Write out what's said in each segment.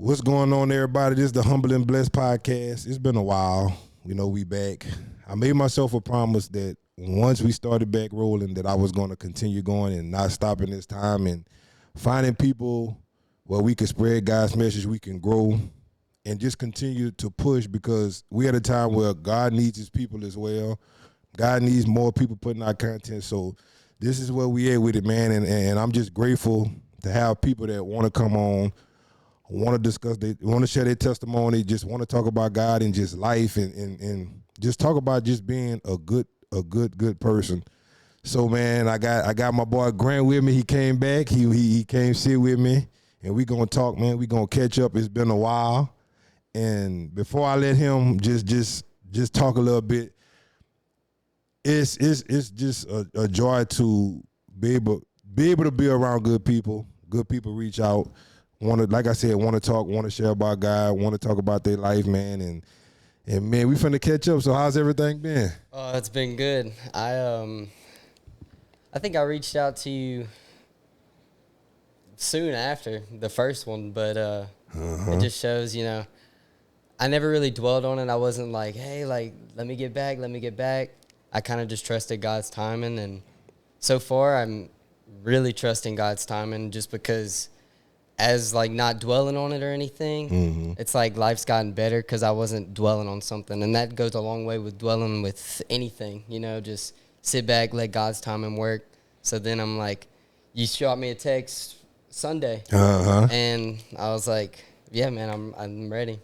What's going on, everybody? This is the Humble and Blessed podcast. It's been a while. We back. I made myself a promise that once we started back rolling, that I was going to continue going and not stopping this time and finding people where we can spread God's message, we can grow, and just continue to push because we're at a time where God needs his people as well. God needs more people putting out content. So this is where we at with it, man. And I'm just grateful to have people that want to come on, want to discuss, they want to share their testimony, just want to talk about God and just life and just talk about just being a good person. So man, I got my boy Grant with me. He came back. He came sit with me, and we gonna talk, man. We gonna catch up. It's been a while, and before I let him just talk a little bit, it's just a joy to be able to be around good people. Good people reach out. Like I said, want to talk, want to share about God, want to talk about their life, man, and man, we finna catch up. So how's everything been? Oh, it's been good. I think I reached out to you soon after the first one, but it just shows, I never really dwelled on it. I wasn't like, hey, like, let me get back. I kind of just trusted God's timing, and so far I'm really trusting God's timing just because as like not dwelling on it or anything, it's like life's gotten better because I wasn't dwelling on something. And that goes a long way with dwelling with anything, just sit back, let God's timing work. So then I'm like, you shot me a text Sunday. And I was like, yeah, man, I'm ready.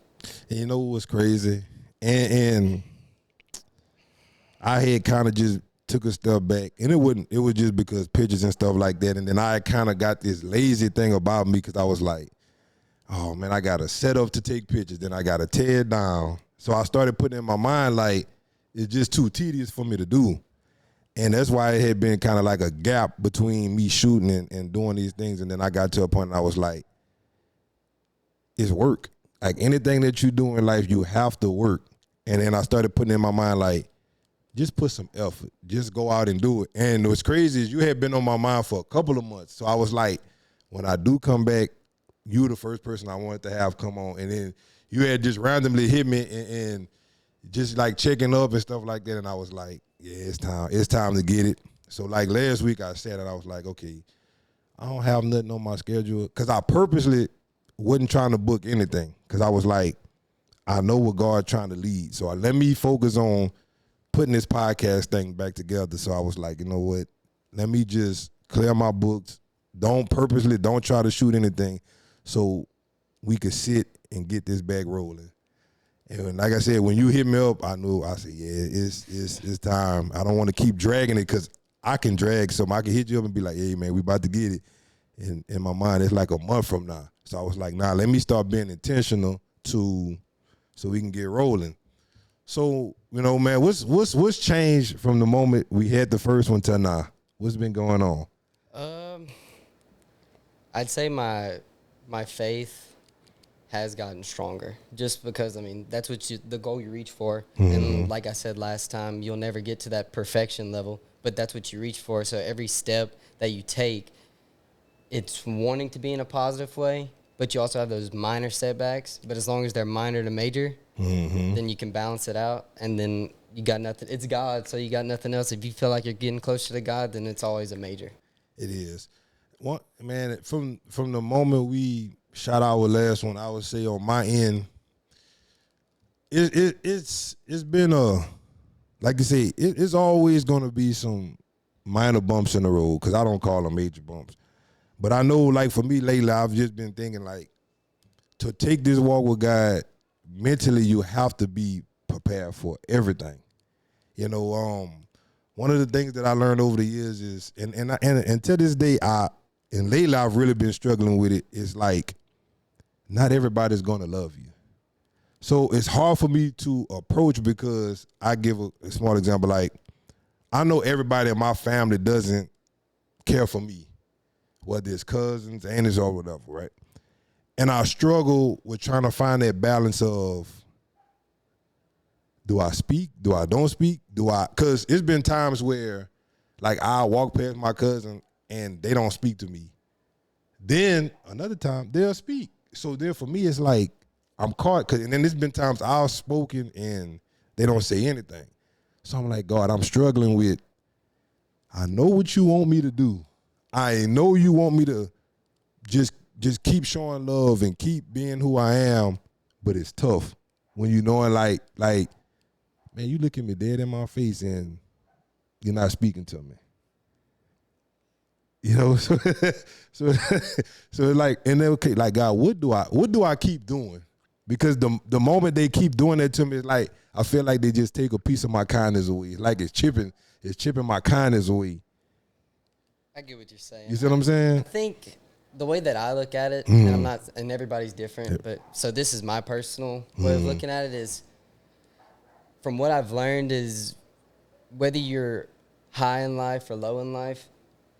And you know what's crazy? And I had kind of just took a step back, and it was just because pictures and stuff like that. And then I kind of got this lazy thing about me because I was like, oh man, I got to set up to take pictures, then I got to tear it down. So I started putting in my mind like it's just too tedious for me to do. And that's why it had been kind of like a gap between me shooting and doing these things. And then I got to a point and I was like, it's work. Like anything that you do in life, you have to work. And then I started putting in my mind like, just put some effort. Just go out and do it. And what's crazy is you had been on my mind for a couple of months. So I was like, when I do come back, you were the first person I wanted to have come on. And then you had just randomly hit me and just like checking up and stuff like that. And I was like, yeah, it's time. It's time to get it. So like last week I said it. I was like, okay, I don't have nothing on my schedule. Because I purposely wasn't trying to book anything. Because I was like, I know what God's trying to lead. So let me focus on putting this podcast thing back together. So I was like, you know what? Let me just clear my books. Don't try to shoot anything so we could sit and get this back rolling. And like I said, when you hit me up, I said, yeah, it's time. I don't want to keep dragging it because I can drag something. I can hit you up and be like, hey, man, we about to get it. And in my mind, it's like a month from now. So I was like, nah, let me start being intentional so we can get rolling. So, man, what's changed from the moment we had the first one to now? What's been going on? I'd say my faith has gotten stronger just because, that's the goal you reach for. And like I said last time, you'll never get to that perfection level, but that's what you reach for. So every step that you take, it's wanting to be in a positive way, but you also have those minor setbacks. But as long as they're minor to major, then you can balance it out, and then you got nothing. It's God, so you got nothing else. If you feel like you're getting closer to God, then it's always a major. It is. Man, from the moment we shot our last one, I would say on my end, it's been like you say, it's always going to be some minor bumps in the road because I don't call them major bumps. But I know, like for me lately, I've just been thinking like to take this walk with God, mentally you have to be prepared for everything. One of the things that I learned over the years is, and to this day, and lately I've really been struggling with it, is like not everybody's gonna love you. So it's hard for me to approach because I give a small example, like I know everybody in my family doesn't care for me, whether it's cousins, aunties, or whatever, right? And I struggle with trying to find that balance of, do I speak? Do I don't speak? Because it's been times where, like, I'll walk past my cousin and they don't speak to me. Then another time they'll speak. so then for me, it's like I'm caught. And then there's been times I've spoken and they don't say anything. So I'm like, God, I'm struggling with, I know what you want me to do. I know you want me to just keep showing love and keep being who I am, but it's tough when you knowing like, man, you looking me dead in my face and you're not speaking to me. You know, so so like, and then, okay, like, God, what do I keep doing? Because the moment they keep doing that to me, it's like I feel like they just take a piece of my kindness away. It's like it's chipping my kindness away. I get what you're saying. You see what I'm saying? I think the way that I look at it, and I'm not, and everybody's different, but so this is my personal way of looking at it is, from what I've learned is, whether you're high in life or low in life,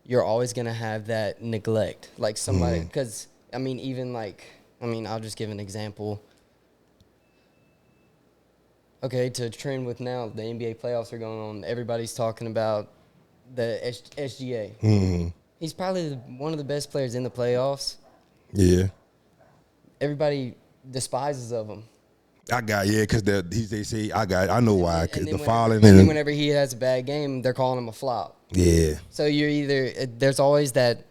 you're always gonna have that neglect, like somebody. Because I mean, even like, I'll just give an example. Okay, to trend with now, the NBA playoffs are going on. Everybody's talking about the SGA. Mm-hmm. He's probably one of the best players in the playoffs. Yeah. Everybody despises of him. Because they say I know why, because the fouling and then whenever he has a bad game, they're calling him a flop. Yeah. So you're either, there's always that,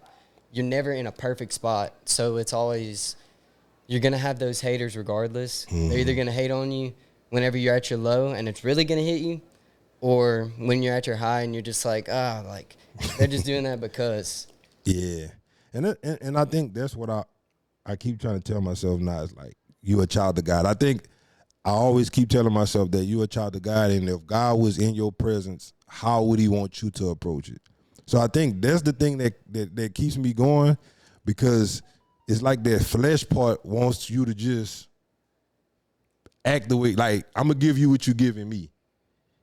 you're never in a perfect spot. So it's always, you're gonna have those haters regardless. They're either gonna hate on you whenever you're at your low and it's really gonna hit you, or when you're at your high and you're just like, like they're just doing that because. Yeah, and I think that's what I keep trying to tell myself now. Is like, you a child of God. I think I always keep telling myself that you a child of God, and if God was in your presence, how would He want you to approach it? So I think that's the thing that keeps me going, because it's like that flesh part wants you to just act the way, like, I'm gonna give you what you're giving me.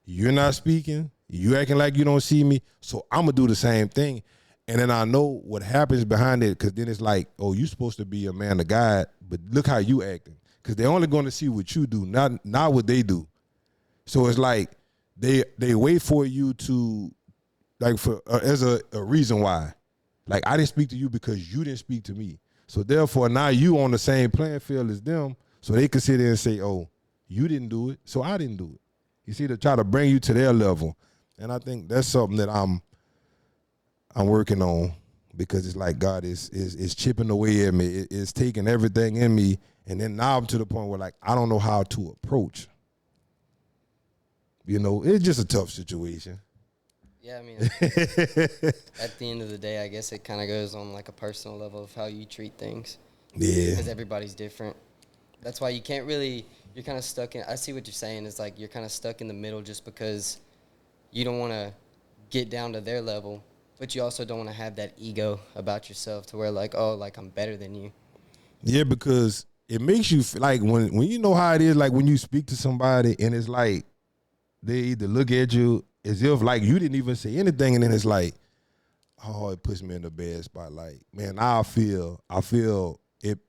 You're not speaking. You acting like you don't see me. So I'm gonna do the same thing. And then I know what happens behind it, because then it's like, oh, you're supposed to be a man of God, but look how you acting. Because they're only going to see what you do, not what they do. So it's like they wait for you to, like, for as a reason why. Like, I didn't speak to you because you didn't speak to me. So therefore, now you on the same playing field as them, so they can sit there and say, oh, you didn't do it, so I didn't do it. You see, to try to bring you to their level. And I think that's something that I'm working on, because it's like God is chipping away at me. It's taking everything in me, and then now I'm to the point where, like, I don't know how to approach. You know, it's just a tough situation. Yeah, I mean, at the end of the day, I guess it kind of goes on like a personal level of how you treat things. Yeah. Because everybody's different. That's why you can't really, you're kind of stuck in, I see what you're saying, is like you're kind of stuck in the middle just because you don't want to get down to their level, but you also don't want to have that ego about yourself to where, like, oh, like, I'm better than you. Yeah, because it makes you feel like, when you know how it is, like when you speak to somebody and it's like they either look at you as if like you didn't even say anything, and then it's like, oh, it puts me in a bad spot. Like, man, I feel it.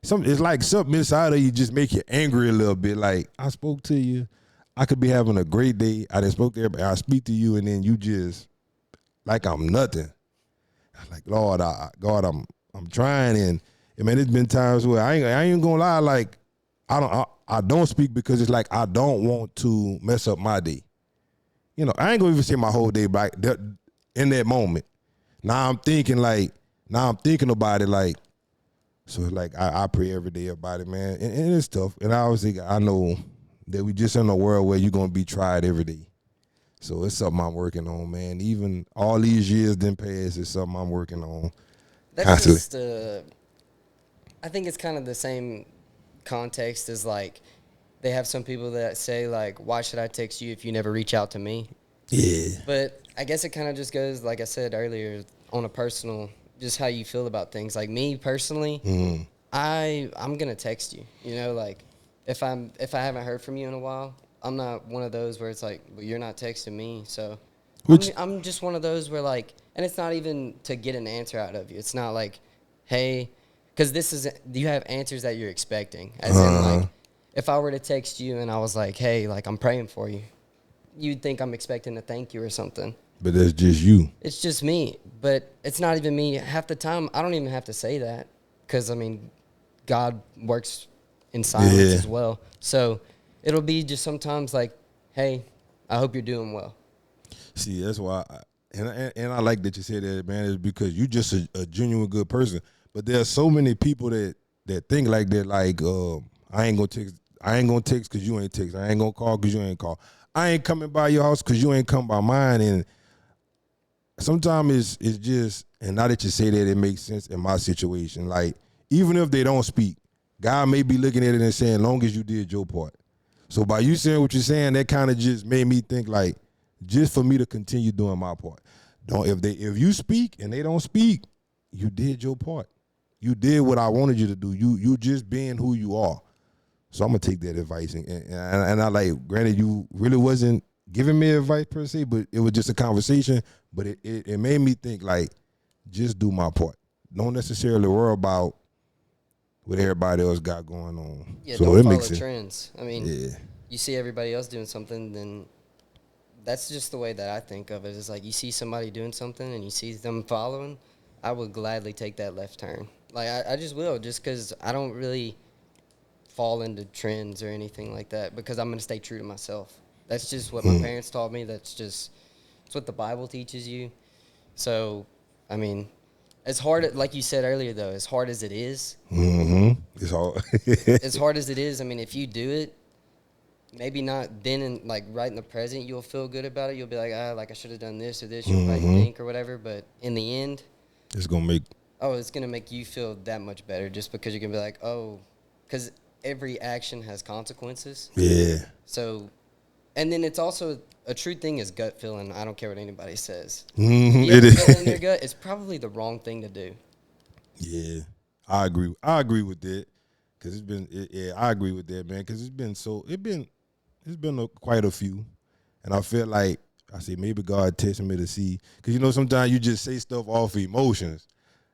It's like something inside of you just make you angry a little bit. Like, I spoke to you, I could be having a great day. I didn't spoke to everybody. I speak to you, and then you just like I'm nothing. I'm like, Lord, God, I'm trying, and man, it's been times where I ain't gonna lie. Like, I don't speak because it's like I don't want to mess up my day. You know, I ain't gonna even say my whole day, but in that moment, now I'm thinking about it, like, so it's like I pray every day about it, man, and it's tough. And obviously, I know that we just in a world where you're gonna be tried every day. So it's something I'm working on, man. Even all these years didn't pass, it's something I'm working on constantly. Just, I think it's kind of the same context as, like, they have some people that say, like, why should I text you if you never reach out to me? Yeah. But I guess it kind of just goes, like I said earlier, on a personal, just how you feel about things. Like, me personally, I'm going to text you. You know, like, if I haven't heard from you in a while, I'm not one of those where it's like, well, you're not texting me. So I'm just one of those where, like, and it's not even to get an answer out of you. It's not like, hey, because you have answers that you're expecting. As in, like, if I were to text you and I was like, hey, like, I'm praying for you, you'd think I'm expecting a thank you or something. But that's just you. It's just me. But it's not even me. Half the time, I don't even have to say that. Because, I mean, God works in silence Yeah. as well. So it'll be just sometimes like, hey, I hope you're doing well. See, that's why, and I like that you said that, man, is because you just a genuine good person. But there are so many people that think like that, like I ain't gonna text because you ain't text. I ain't gonna call because you ain't call. I ain't coming by your house because you ain't come by mine. And sometimes it's just, and now that you say that, it makes sense in my situation. Like, even if they don't speak, God may be looking at it and saying, long as you did your part. So by you saying what you're saying, that kind of just made me think like, just for me to continue doing my part. Don't if you speak and they don't speak, you did your part. You did what I wanted you to do. You just being who you are. So I'm gonna take that advice and I like. Granted, you really wasn't giving me advice per se, but it was just a conversation. But it made me think like, just do my part. Don't necessarily worry about what everybody else got going on. Yeah, So don't it follow makes sense. trends. I mean, Yeah. you see everybody else doing something, then that's just the way that I think of it. It's like you see somebody doing something and you see them following, I would gladly take that left turn. Like, I just will, just because I don't really fall into trends or anything like that because I'm going to stay true to myself. That's just what my parents taught me. It's what the Bible teaches you. So, I mean, as hard, like you said earlier, though, as hard as it is, It's all. as hard as it is, I mean, if you do it, maybe not then and like right in the present, you'll feel good about it. You'll be like, like I should have done this or this. You'll probably think or whatever. But in the end, It's gonna make. it's going to make you feel that much better just because you're going to be like, because every action has consequences. Yeah. So, and then it's also a true thing is gut feeling. I don't care what anybody says. If Mm-hmm. you It ever is. feel it in your gut, it's probably the wrong thing to do. Yeah, I agree. I agree with that because it's been. Yeah, I agree with that, man. Because it's been so. It's been quite a few, and I feel like I say maybe God testing me to see because sometimes you just say stuff off emotions.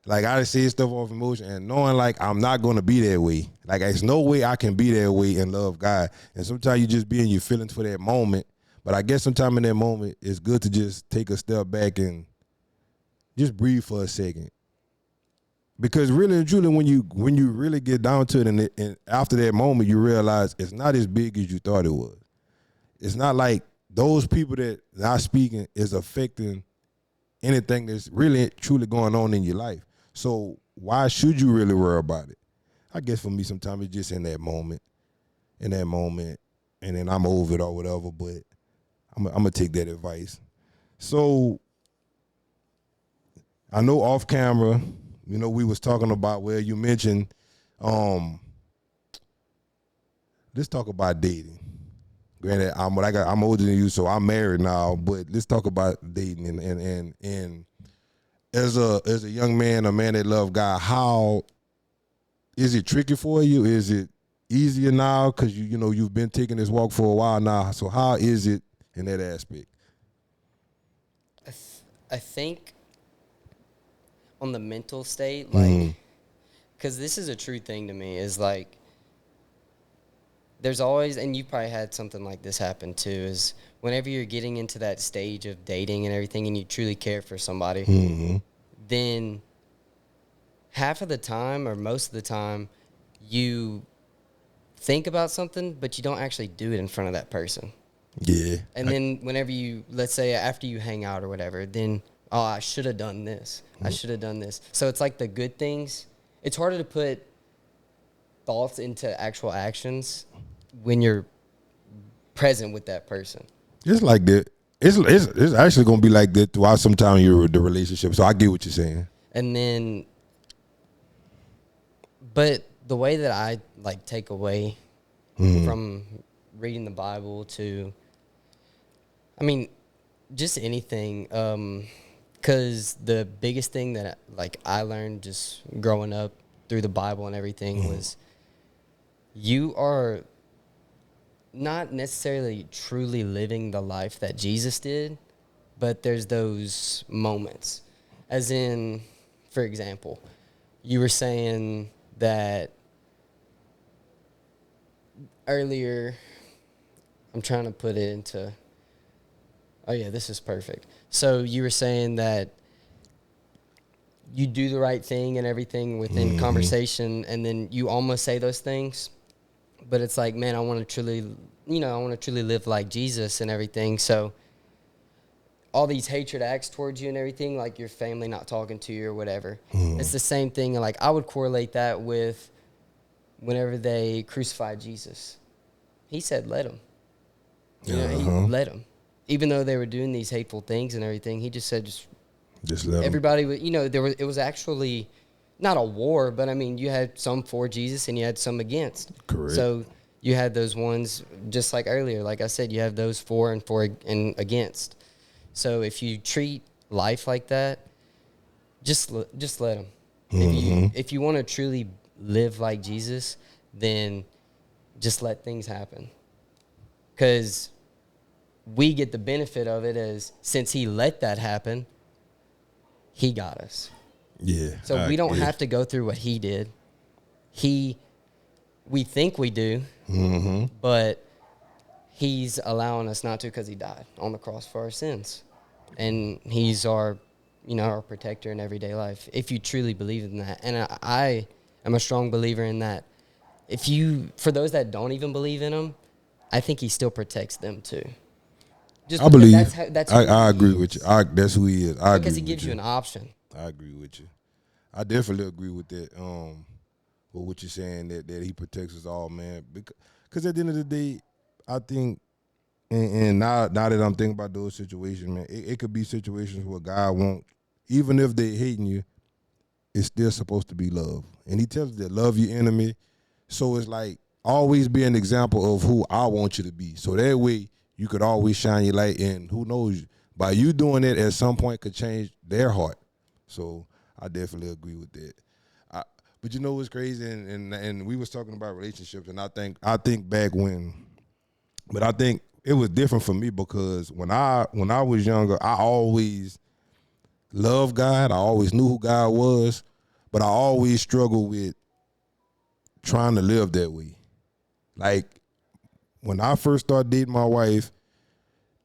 Like I just say stuff off emotion and knowing like I'm not gonna be that way. Like there's no way I can be that way and love God. And sometimes you just be in your feelings for that moment. But I guess sometimes in that moment it's good to just take a step back and just breathe for a second. Because really and truly, when you really get down to it, and after that moment, you realize it's not as big as you thought it was. It's not like those people that not speaking is affecting anything that's really truly going on in your life. So why should you really worry about it? I guess for me, sometimes it's just in that moment, and then I'm over it or whatever. But I'm gonna take that advice. So I know off camera, we was talking about where you mentioned, let's talk about dating. Granted, I'm older than you, so I'm married now. But let's talk about dating and as a young man, a man that love God, how is it tricky for you? Is it easier now because you've been taking this walk for a while now? So how is it in that aspect? I think on the mental state, like, because this is a true thing to me, is like, there's always, and you probably had something like this happen too, is whenever you're getting into that stage of dating and everything and you truly care for somebody, then half of the time or most of the time you think about something, but you don't actually do it in front of that person. Yeah. And then whenever you, let's say after you hang out or whatever, then, I should have done this. I should have done this. So it's like the good things. It's harder to put thoughts into actual actions when you're present with that person. It's like that. It's actually gonna be like that throughout some time in the relationship. So I get what you're saying. And then, but the way that I like take away from reading the Bible to, I mean, just anything, because the biggest thing that like I learned just growing up through the Bible and everything was you are not necessarily truly living the life that Jesus did, but there's those moments. As in, for example, you were saying that earlier, I'm trying to put it into, oh yeah, this is perfect. So you were saying that you do the right thing and everything within conversation, and then you almost say those things, but it's like, man, I want to truly, I want to truly live like Jesus and everything. So all these hatred acts towards you and everything, like your family not talking to you or whatever, it's the same thing. And like, I would correlate that with whenever they crucified Jesus. He said, let him. He let him. Even though they were doing these hateful things and everything, he just said, Just let 'em. everybody would, it was actually not a war, but I mean, you had some for Jesus and you had some against. Correct. So you had those ones, just like earlier, like I said, you have those for and against. So if you treat life like that, just let them. If you want to truly live like Jesus, then just let things happen. Because we get the benefit of it, as since he let that happen, he got us. Yeah. So we don't have to go through what he did. We think we do, but he's allowing us not to, because he died on the cross for our sins. And he's our protector in everyday life, if you truly believe in that. And I am a strong believer in that. For those that don't even believe in him, I think he still protects them too. Just I believe. I agree with you. That's who he is. Because he gives you an option. I agree with you. I definitely agree with that. With what you're saying, that he protects us all, man. Because at the end of the day, I think, and now that I'm thinking about those situations, man, it could be situations where God won't, even if they hating you, it's still supposed to be love. And he tells us that love your enemy. So it's like, always be an example of who I want you to be. So that way you could always shine your light, and who knows, by you doing it at some point could change their heart. So I definitely agree with that. But you know what's crazy, and we was talking about relationships, and I think back when, but I think it was different for me, because when I was younger, I always loved God. I always knew who God was, but I always struggled with trying to live that way. Like, when I first started dating my wife,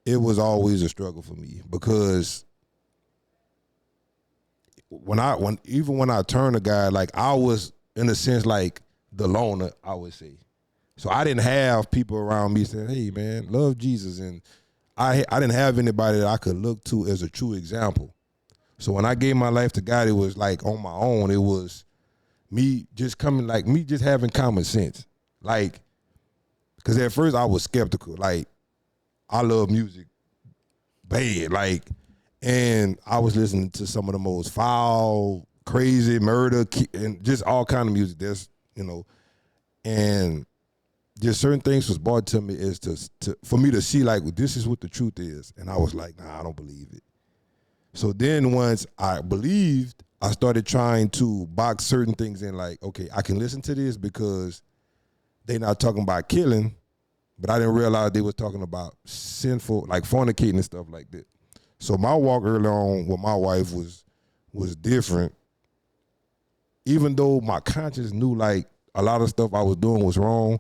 it was always a struggle for me, because when I turned a guy, like, I was, in a sense, like the loner, I would say. So I didn't have people around me saying, hey man, love Jesus. And I didn't have anybody that I could look to as a true example. So when I gave my life to God, it was like on my own. It was me just having common sense. Like, because at first I was skeptical. Like, I love music bad. Like, and I was listening to some of the most foul, crazy, murder, and just all kind of music. That's, and just certain things was brought to me as for me to see, like, well, this is what the truth is. And I was like, nah, I don't believe it. So then once I believed, I started trying to box certain things in, like, okay, I can listen to this because they not talking about killing, but I didn't realize they was talking about sinful, like fornicating and stuff like that. So my walk early on with my wife was different. Even though my conscience knew, like, a lot of stuff I was doing was wrong,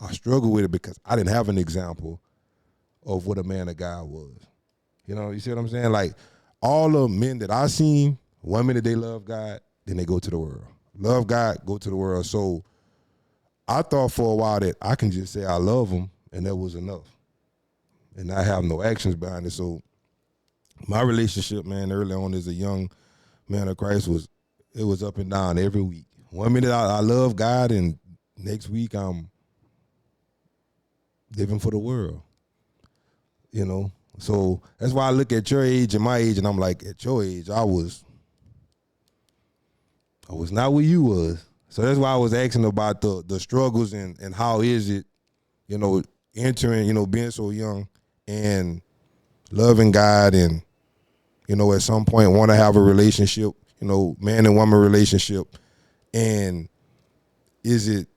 I struggled with it because I didn't have an example of what a man of God was. You see what I'm saying? Like, all the men that I seen, one minute they love God, then they go to the world. Love God, go to the world. So I thought for a while that I can just say I love him, and that was enough, and I have no actions behind it. So my relationship, man, early on as a young man of Christ, it was up and down every week. One minute I love God, and next week I'm living for the world. So that's why I look at your age and my age, and I'm like, at your age, I was not where you was. So that's why I was asking about the struggles and how is it, entering, being so young and loving God, and, at some point want to have a relationship, man and woman relationship. And is it,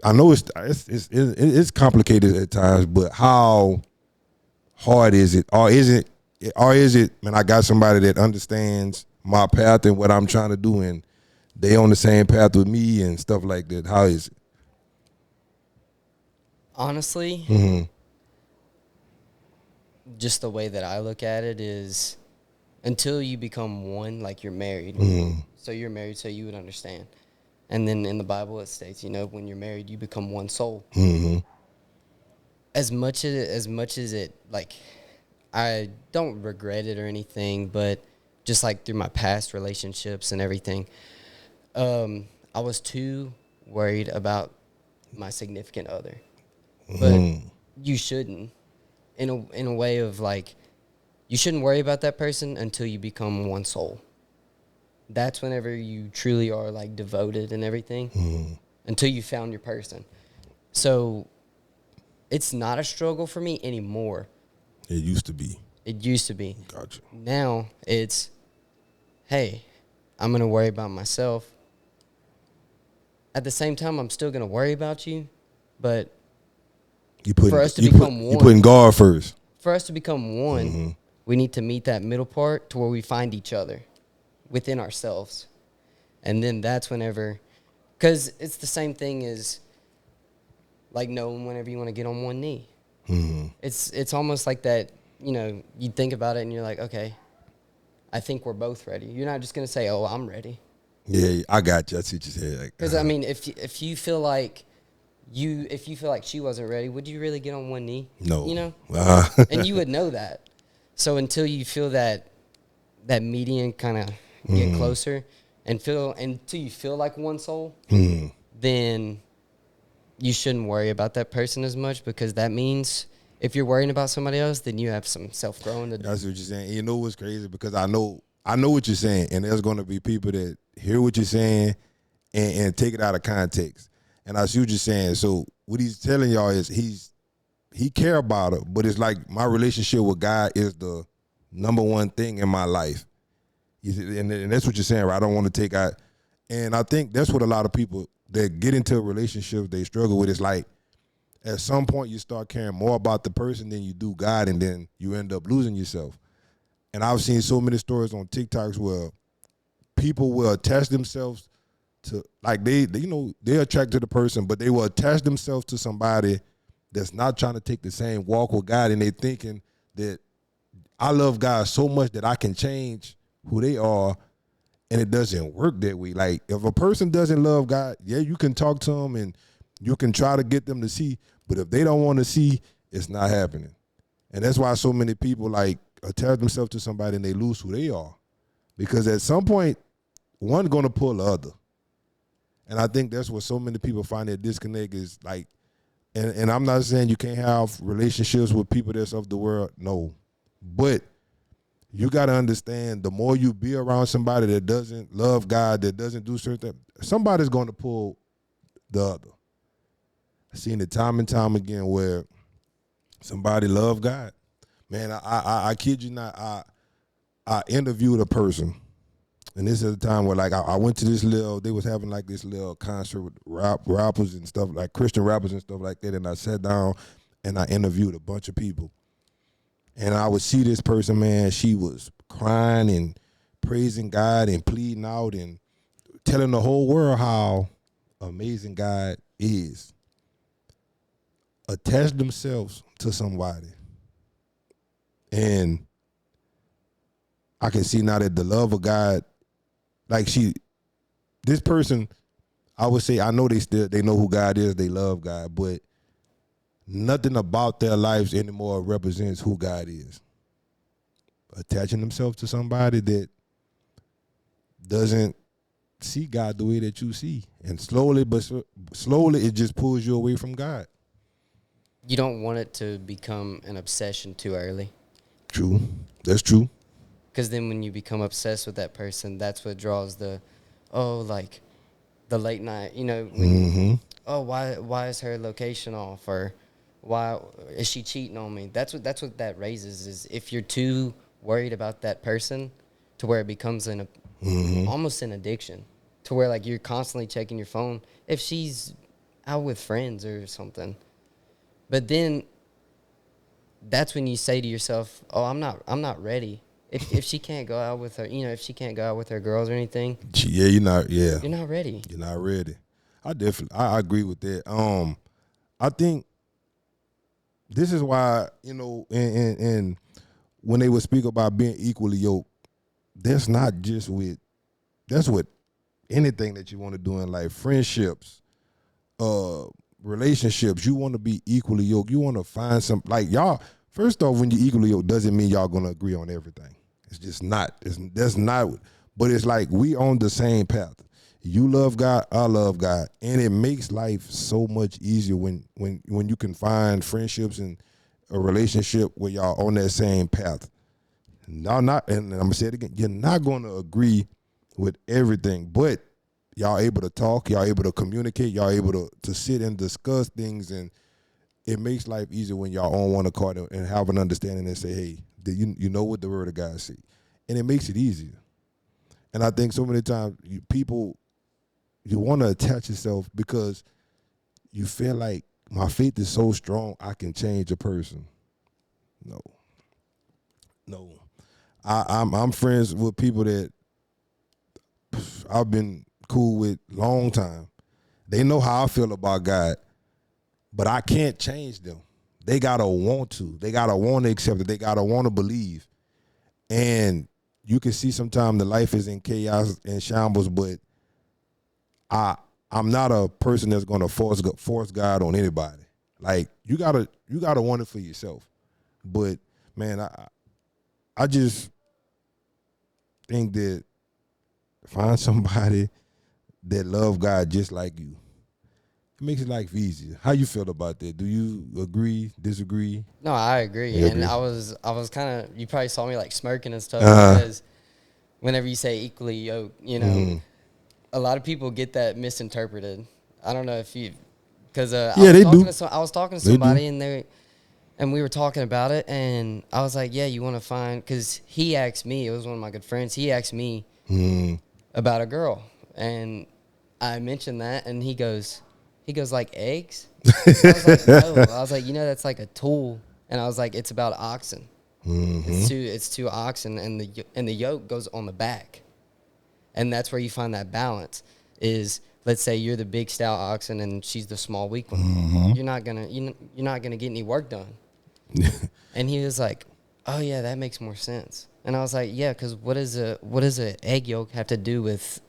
I know it's complicated at times, but how hard is it? Or is it, man, I got somebody that understands my path and what I'm trying to do, and they on the same path with me and stuff like that? How is it? Honestly, just the way that I look at it is, until you become one, like you're married. So you're married, so you would understand. And then in the Bible it states, when you're married, you become one soul. As much as it, like, I don't regret it or anything, but just like through my past relationships and everything, I was too worried about my significant other. But you shouldn't, in a way of like, you shouldn't worry about that person until you become one soul. That's whenever you truly are like devoted and everything, until you found your person. So it's not a struggle for me anymore. It used to be. It used to be. Gotcha. Now it's, hey, I'm going to worry about myself. At the same time, I'm still going to worry about you, but for us to become one. You putting God first. For us to become one, we need to meet that middle part to where we find each other within ourselves. And then that's whenever, because it's the same thing as like knowing whenever you want to get on one knee. It's almost like that, you think about it and you're like, okay, I think we're both ready. You're not just going to say, oh, I'm ready. Yeah, I got you. I see what you said. Because, I mean, if you feel like she wasn't ready, would you really get on one knee? No. And you would know that. So until you feel that median kind of get closer until you feel like one soul, then you shouldn't worry about that person as much, because that means if you're worrying about somebody else, then you have some self-growing to do. That's what you're saying. You know what's crazy? Because I know what you're saying, and there's going to be people that hear what you're saying and take it out of context. And I see what you're saying. So what he's telling y'all is he care about her, but it's like my relationship with God is the number one thing in my life. And that's what you're saying, right? I don't want to take out. And I think that's what a lot of people that get into relationships, they struggle with. It's like at some point you start caring more about the person than you do God, and then you end up losing yourself. And I've seen so many stories on TikToks where people will attach themselves to, like they're attracted to the person, but they will attach themselves to somebody that's not trying to take the same walk with God, and they thinking that I love God so much that I can change who they are, and it doesn't work that way. Like if a person doesn't love God, yeah, you can talk to them and you can try to get them to see, but if they don't want to see, it's not happening. And that's why so many people like attach themselves to somebody and they lose who they are, because at some point one's gonna pull the other. And I think that's what so many people find that disconnect is like, and I'm not saying you can't have relationships with people that's of the world, no. But you got to understand, the more you be around somebody that doesn't love God, that doesn't do certain things, somebody's going to pull the other. I've seen it time and time again where somebody love God. Man, I kid you not, I interviewed a person. And this is the time where, like, I went to they was having, like, this little concert with rappers and stuff, like Christian rappers and stuff like that, and I sat down and I interviewed a bunch of people. And I would see this person, man, she was crying and praising God and pleading out and telling the whole world how amazing God is. Attach themselves to somebody. And I can see now that the love of God, like this person, I would say, I know they know who God is, they love God, but nothing about their lives anymore represents who God is. Attaching themselves to somebody that doesn't see God the way that you see. And slowly it just pulls you away from God. You don't want it to become an obsession too early. True. That's true. Because then when you become obsessed with that person, that's what draws the late night, oh, why is her location off, or why is she cheating on me? That's what that raises, is if you're too worried about that person to where it becomes almost an addiction, to where like you're constantly checking your phone if she's out with friends or something. But then that's when you say to yourself, oh, I'm not ready. If she can't go out with her, if she can't go out with her girls or anything, you're not ready. You're not ready. I agree with that. I think this is why, and when they would speak about being equally yoked, that's not just with, that's with anything that you want to do in life. Friendships, relationships, you want to be equally yoked. You want to find some, like, y'all, first off, when you're equally yoked, doesn't mean y'all gonna agree on everything. It's just not. That's not, but it's like we on the same path. You love God, I love God. And it makes life so much easier when you can find friendships and a relationship where y'all on that same path. Y'all not, and I'm gonna say it again, you're not gonna agree with everything, but y'all able to talk, y'all able to communicate, y'all able to sit and discuss things, and it makes life easier when y'all on one accord and have an understanding and say, hey, you know what the word of God say. And it makes it easier. And I think so many times you want to attach yourself because you feel like my faith is so strong I can change a person. No. I'm friends with people that I've been cool with long time. They know how I feel about God, but I can't change them. They gotta want to. They gotta want to accept it. They gotta want to believe. And you can see sometimes the life is in chaos and shambles, but I'm not a person that's gonna force God on anybody. Like you gotta want it for yourself. But man, I just think that find somebody that love God just like you. It makes it life easier. How you feel about that? Do you agree, disagree? No, I agree. You And agree? I was kind of, you probably saw me like smirking and stuff Uh-huh. because whenever you say equally yoked, you know, a lot of people get that misinterpreted. I don't know if you, because Yeah, they do. I was talking to They do. somebody and we were talking about it, and I was like, yeah, you want to find, because he asked me, it was one of my good friends, he asked me about a girl, and I mentioned that, and he goes like eggs? I was like, no. I was like, that's like a tool, and I was like, it's about oxen. It's two oxen, and the yoke goes on the back, and that's where you find that balance. Is let's say you're the big stout oxen and she's the small weak one. You're not gonna get any work done. And he was like, oh yeah, that makes more sense. And I was like, yeah, because what does a egg yolk have to do with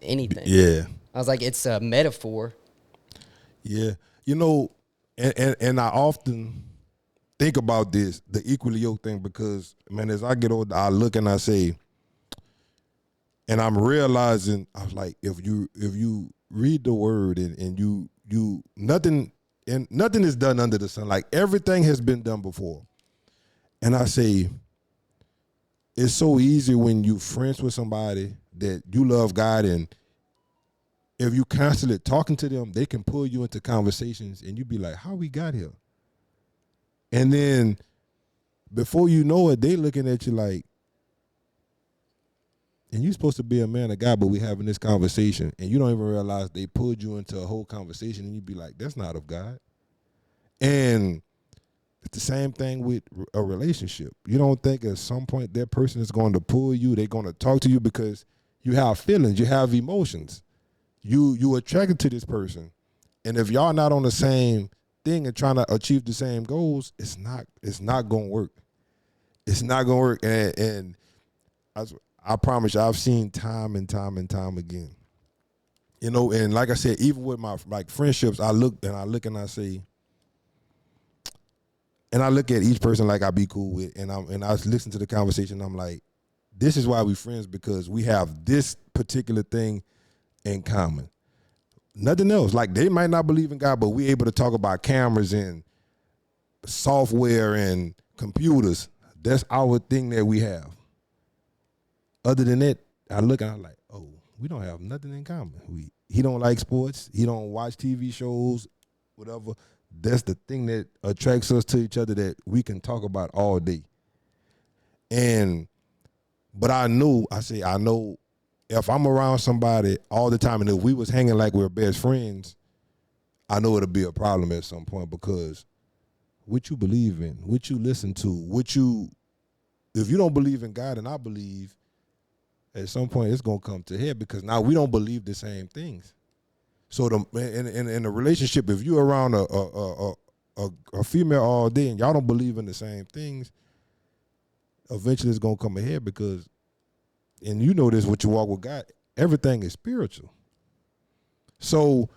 anything? Yeah. I was like, it's a metaphor. Yeah. And I often think about this, the equally yoked thing, because man, as I get older, I look and I say, and I'm realizing, I was like, if you read the word and you nothing is done under the sun. Like everything has been done before. And I say, it's so easy when you friends with somebody that you love God, and if you constantly talking to them, they can pull you into conversations and you be like, how we got here? And then before you know it, they looking at you like, and you're supposed to be a man of God, but we having this conversation, and you don't even realize they pulled you into a whole conversation, and you be like, that's not of God. And it's the same thing with a relationship. You don't think at some point that person is going to pull you, they're going to talk to you because you have feelings, you have emotions. You attracted to this person. And if y'all not on the same thing and trying to achieve the same goals, it's not going to work. It's not going to work. And I promise you, I've seen time and time and time again. And like I said, even with my friendships, I look and I say, and I look at each person like I be cool with, and I listen to the conversation. I'm like, this is why we friends, because we have this particular thing in common. Nothing else. Like they might not believe in God, but we able to talk about cameras and software and computers. That's our thing that we have. Other than that, I look and I'm like, oh, we don't have nothing in common. He don't like sports. He don't watch TV shows, whatever. That's the thing that attracts us to each other, that we can talk about all day. But I know if I'm around somebody all the time, and if we was hanging like we're best friends, I know it'll be a problem at some point, because what you believe in, what you listen to, if you don't believe in God and I believe, at some point it's gonna come to head, because now we don't believe the same things. So in a relationship, if you're around a female all day and y'all don't believe in the same things, eventually it's gonna come ahead, because and you know this with your walk with God, everything is spiritual. So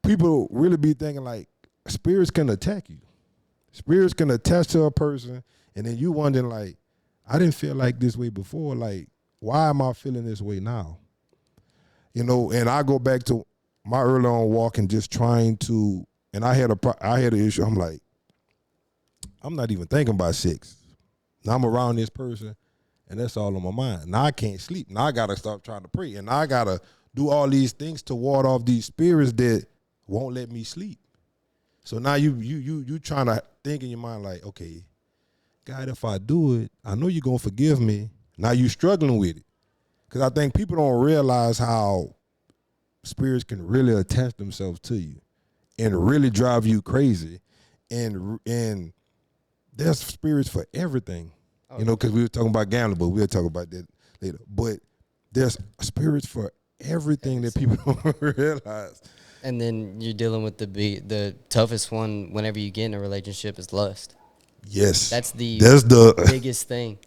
people really be thinking like spirits can attack you. Spirits can attach to a person, and then you wondering like, I didn't feel like this way before. Like, why am I feeling this way now? You know, and I go back to my early on walk and just trying to, and I had an issue. I'm like, I'm not even thinking about sex. Now I'm around this person, and that's all on my mind. Now I can't sleep. Now I gotta stop trying to pray, and I gotta do all these things to ward off these spirits that won't let me sleep. So now you trying to think in your mind like, okay, God, if I do it, I know you're gonna forgive me. Now you struggling with it, because I think people don't realize how spirits can really attach themselves to you and really drive you crazy, and there's spirits for everything, you know, because we were talking about gambling, but we'll talk about that later. But there's spirits for everything that people don't realize. And then you're dealing with the toughest one whenever you get in a relationship is lust. Yes, That's the biggest thing.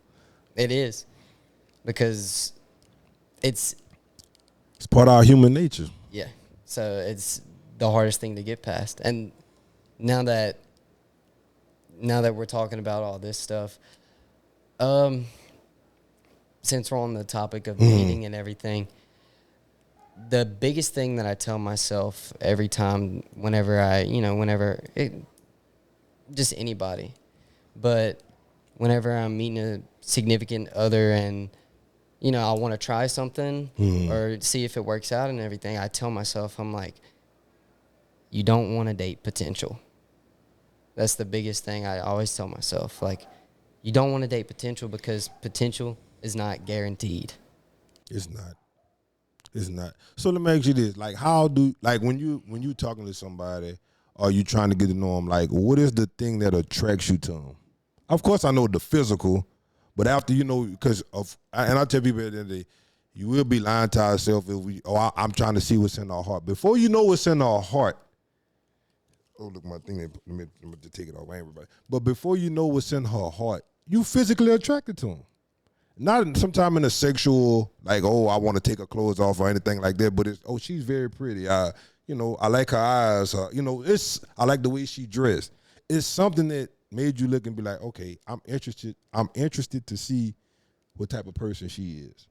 It is, because it's part of our human nature. Yeah. So it's the hardest thing to get past. And now that we're talking about all this stuff, since we're on the topic of dating and everything, the biggest thing that I tell myself every time, just anybody, but whenever I'm meeting a significant other and, I want to try something or see if it works out and everything, I tell myself, I'm like, you don't want to date potential. That's the biggest thing I always tell myself. Like, you don't want to date potential, because potential is not guaranteed. It's not. It's not. So let me ask you this: like, when you talking to somebody, or you trying to get to know them, like, what is the thing that attracts you to them? Of course, I know the physical, but after because and I tell people at the end of the day, you will be lying to ourselves if I'm trying to see what's in our heart. Before you know what's in our heart, oh look, my thing. Let me just take it off. Everybody. But before you know what's in her heart, you physically attracted to them. Not sometime in a sexual, like, oh, I want to take her clothes off or anything like that, but it's, oh, she's very pretty. I like her eyes. I like the way she dressed. It's something that made you look and be like, okay, I'm interested. I'm interested to see what type of person she is.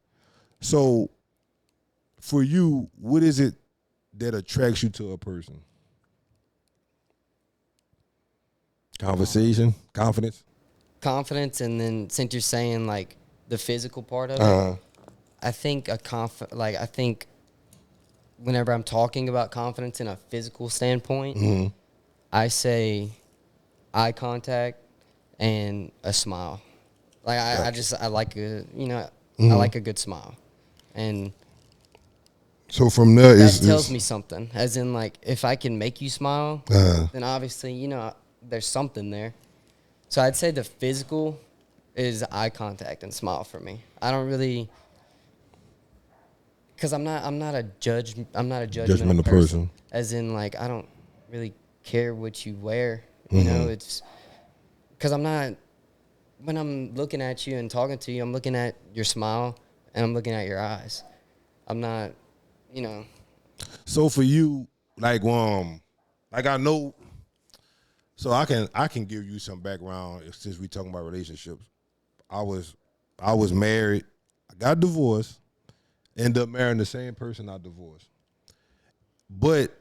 So for you, what is it that attracts you to a person? Conversation, confidence? Confidence, and then since you're saying, like, the physical part of it, I think I think whenever I'm talking about confidence in a physical standpoint, I say eye contact and a smile. Like, I like I like a good smile, and so from there that tells me something. As in, like, if I can make you smile, then obviously there's something there. So I'd say the physical is eye contact and smile for me. I don't really, because I'm not a judgmental person. As in, like, I don't really care what you wear. It's because I'm not. When I'm looking at you and talking to you, I'm looking at your smile and I'm looking at your eyes. I'm not, So for you, like I know. So I can give you some background since we talking about relationships. I was married. I got divorced. Ended up marrying the same person I divorced. But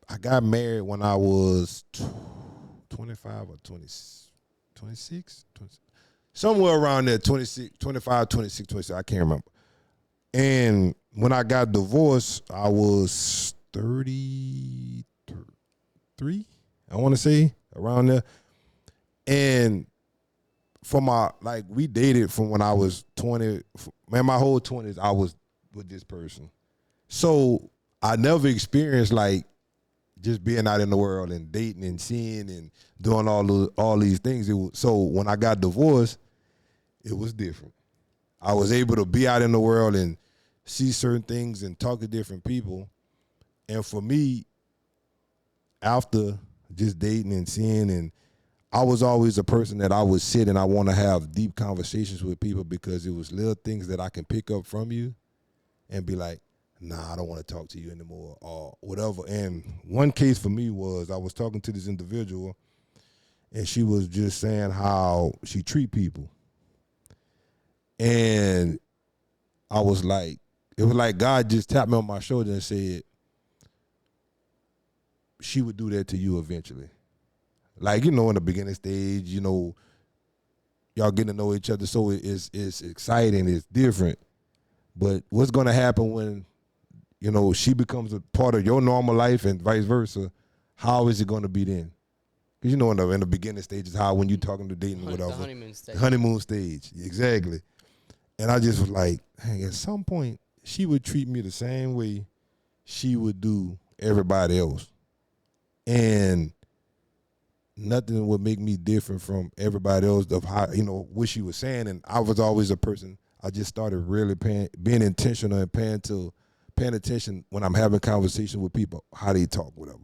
I got married when I was 25 or 20, 26, 20, somewhere around there, 26, 25, 26, 26, I can't remember. And when I got divorced, I was 33, I want to say, around there. And we dated from when I was 20. Man, my whole 20s, I was with this person. So I never experienced, like, just being out in the world and dating and seeing and doing all these things. So when I got divorced, it was different. I was able to be out in the world and see certain things and talk to different people. And for me, after just dating and seeing, and I was always a person that I would sit and I want to have deep conversations with people because it was little things that I can pick up from you and be like, nah, I don't want to talk to you anymore or whatever. And one case for me was I was talking to this individual and she was just saying how she treat people. And I was like, it was like God just tapped me on my shoulder and said, she would do that to you eventually. Like, in the beginning stage, y'all getting to know each other, so it's exciting, it's different. But what's going to happen when, she becomes a part of your normal life and vice versa, how is it going to be then? Because, in the beginning stages, how when you talking to dating or whatever. The honeymoon stage. The honeymoon stage, exactly. And I just was like, hey, at some point, she would treat me the same way she would do everybody else. And nothing would make me different from everybody else of how, what she was saying. And I was always a person, I just started really being intentional and paying attention when I'm having conversations with people, how they talk, whatever.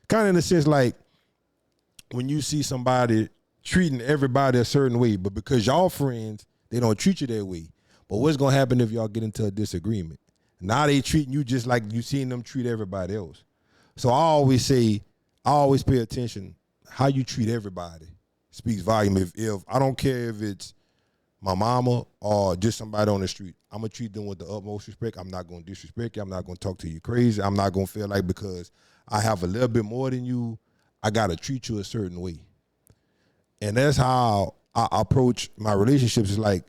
Kind of in a sense like when you see somebody treating everybody a certain way, but because y'all friends, they don't treat you that way. But what's going to happen if y'all get into a disagreement? Now they treating you just like you seen them treat everybody else. So I always pay attention. How you treat everybody speaks volume. If I don't care if it's my mama or just somebody on the street, I'm going to treat them with the utmost respect. I'm not going to disrespect you. I'm not going to talk to you crazy. I'm not going to feel like because I have a little bit more than you, I got to treat you a certain way. And that's how I approach my relationships is like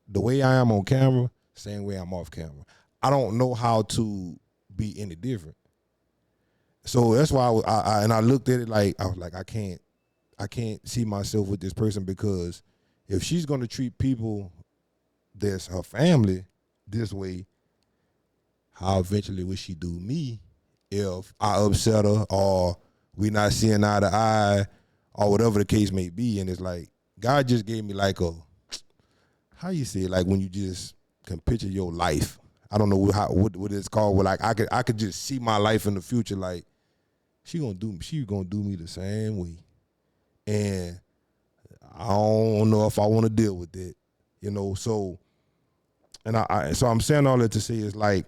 the way I am on camera, same way I'm off camera. I don't know how to be any different. So that's why I looked at it like I was like I can't see myself with this person because if she's gonna treat people that's her family this way, how eventually would she do me if I upset her or we not seeing eye to eye or whatever the case may be? And it's like God just gave me like how you say it, like when you just can picture your life. I don't know what it's called. But like I could just see my life in the future like. She gonna do me the same way, and I don't know if I want to deal with it, So, and so I'm saying all that to say is like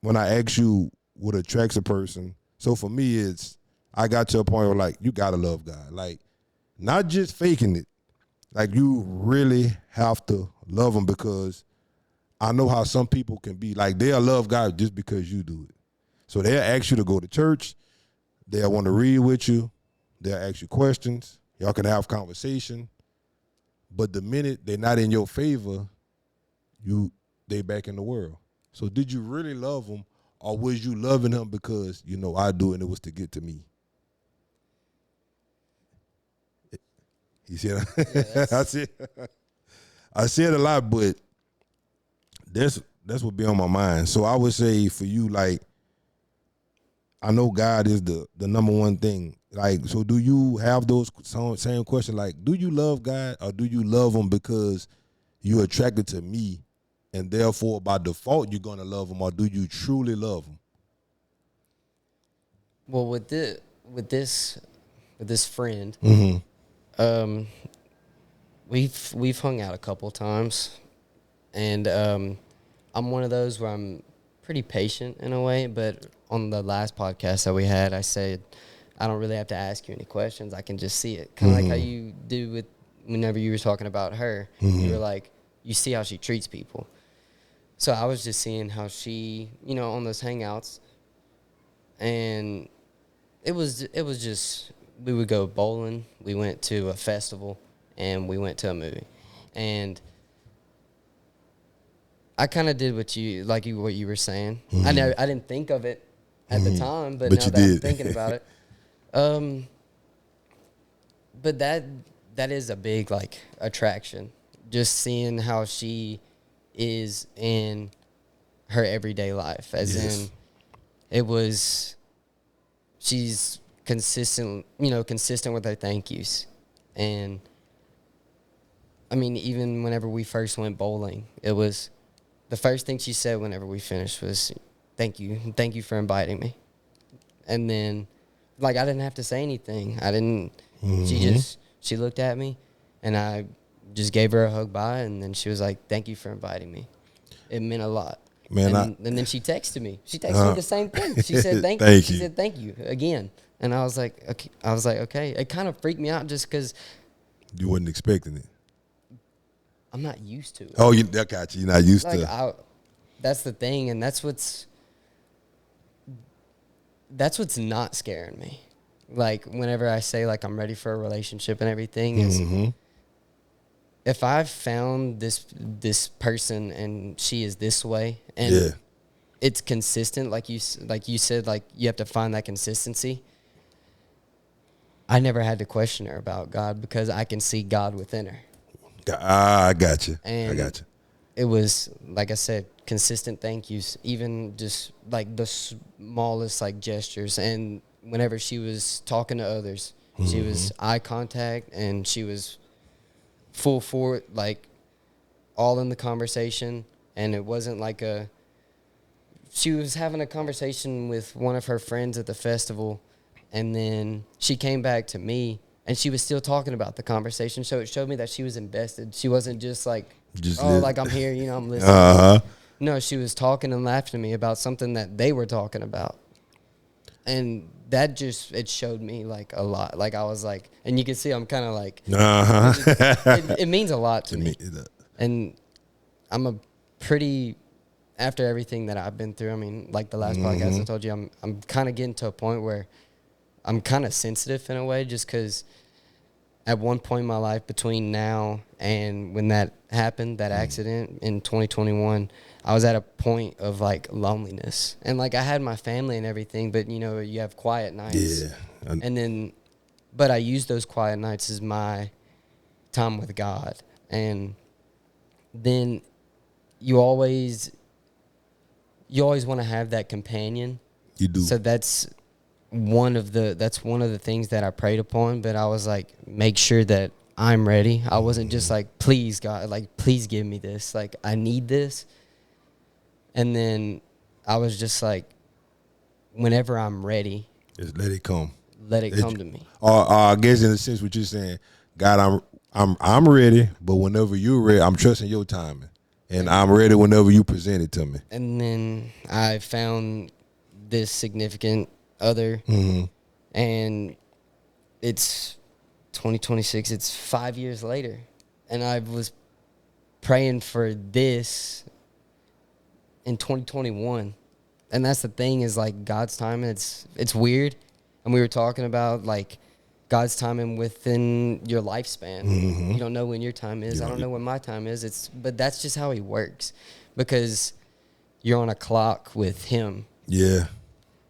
when I ask you what attracts a person. So for me, it's I got to a point where like you gotta love God, like not just faking it, like you really have to love Him because I know how some people can be like they'll love God just because you do it. So they'll ask you to go to church. They'll want to read with you. They'll ask you questions. Y'all can have conversation. But the minute they're not in your favor, they back in the world. So did you really love them or was you loving him because, I do and it was to get to me? You see that? I said a lot, but that's what be on my mind. So I would say for you, like, I know God is the number one thing. Like, so do you have those same question? Like, do you love God or do you love Him because you're attracted to me and therefore by default you're going to love Him, or do you truly love Him? Well, with this friend, Mm-hmm. We've hung out a couple times, and I'm one of those where I'm pretty patient in a way, but on the last podcast that we had, I said, I don't really have to ask you any questions. I can just see it. Kind of like how you do with whenever you were talking about her. You were like, you see how she treats people. So I was just seeing how she, on those hangouts, and it was just, we would go bowling. We went to a festival, and we went to a movie. And I kind of did what you were saying. I didn't think of it at the time, but now that I'm thinking about it, but that is a big like attraction. Just seeing how she is in her everyday life, as in she's consistent with her thank yous, and I mean even whenever we first went bowling, it was the first thing she said whenever we finished was, thank you for inviting me. And then, like, I didn't have to say anything. I didn't, she she looked at me, and I just gave her a hug bye, and then she was like, "Thank you for inviting me. It meant a lot." Man, and then she texted me. She texted me the same thing. She said, "Thank you." Thank She you. said, "Thank you again." And I was like, "Okay." I was like, "Okay." It kind of freaked me out just because You wasn't expecting it. I'm not used to it. Oh, I got you. You're not used Like to. that's the thing, and that's what's not scaring me. Like whenever I say like I'm ready for a relationship and everything, is if I've found this person and she is this way and Yeah. it's consistent, like you said, like you have to find that consistency. I never had to question her about God because I can see God within her. I got you. And I got you. it was, like I said, consistent thank yous, even just like the smallest like gestures. And whenever she was talking to others, she was eye contact and she was full forward, like all in the conversation. And it wasn't like she was having a conversation with one of her friends at the festival, and then she came back to me and she was still talking about the conversation. So it showed me that she was invested. She wasn't just like, like I'm here, I'm listening. No, she was talking and laughing to me about something that they were talking about. And that just, it showed me like a lot. Like I was like, and you can see I'm kind of like, it means a lot to me. And I'm a pretty, after everything that I've been through, I mean, like the last podcast I told you, I'm kind of getting to a point where I'm kind of sensitive in a way, just because at one point in my life between now and when that happened, that accident in 2021, I was at a point of like loneliness. And like I had my family and everything, but you have quiet nights. Yeah. And then, but I used those quiet nights as my time with God. And then you always want to have that companion. You do. So that's one of the things that I prayed upon. But I was like, make sure that I'm ready. I wasn't just like, please God, like please give me this. Like I need this. And then I was just like, whenever I'm ready, Just let it come. let it come to me. I guess in a sense, what you're saying, God, I'm ready, but whenever you're ready, I'm trusting your timing, and I'm ready whenever you present it to me. And then I found this significant other, and it's 2026. It's 5 years later, and I was praying for this in 2021. And that's the thing, is like God's timing. It's weird, and we were talking about like God's timing within your lifespan. You don't know when your time is. I don't know when my time is. But that's just how He works, because you're on a clock with Him. Yeah.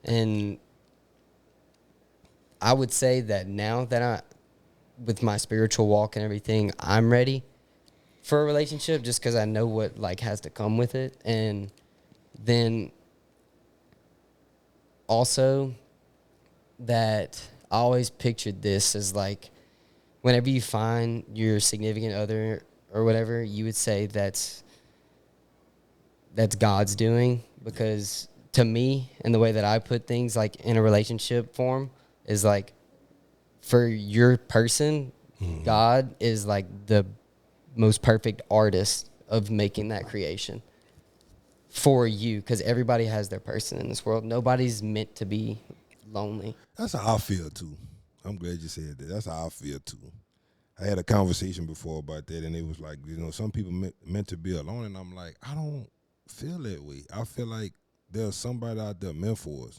And I would say that now that with my spiritual walk and everything, I'm ready for a relationship, just because I know what like has to come with it. And then also that I always pictured this as like, whenever you find your significant other or whatever, you would say that's God's doing, because to me, and the way that I put things like in a relationship form is like, for your person, God is like the most perfect artist of making that creation for you, because everybody has their person in this world. Nobody's meant to be lonely. That's how I feel too. I'm glad you said that. That's how I feel too. I had a conversation before about that, and it was like, some people meant to be alone, and I'm like, I don't feel that way. I feel like there's somebody out there meant for us.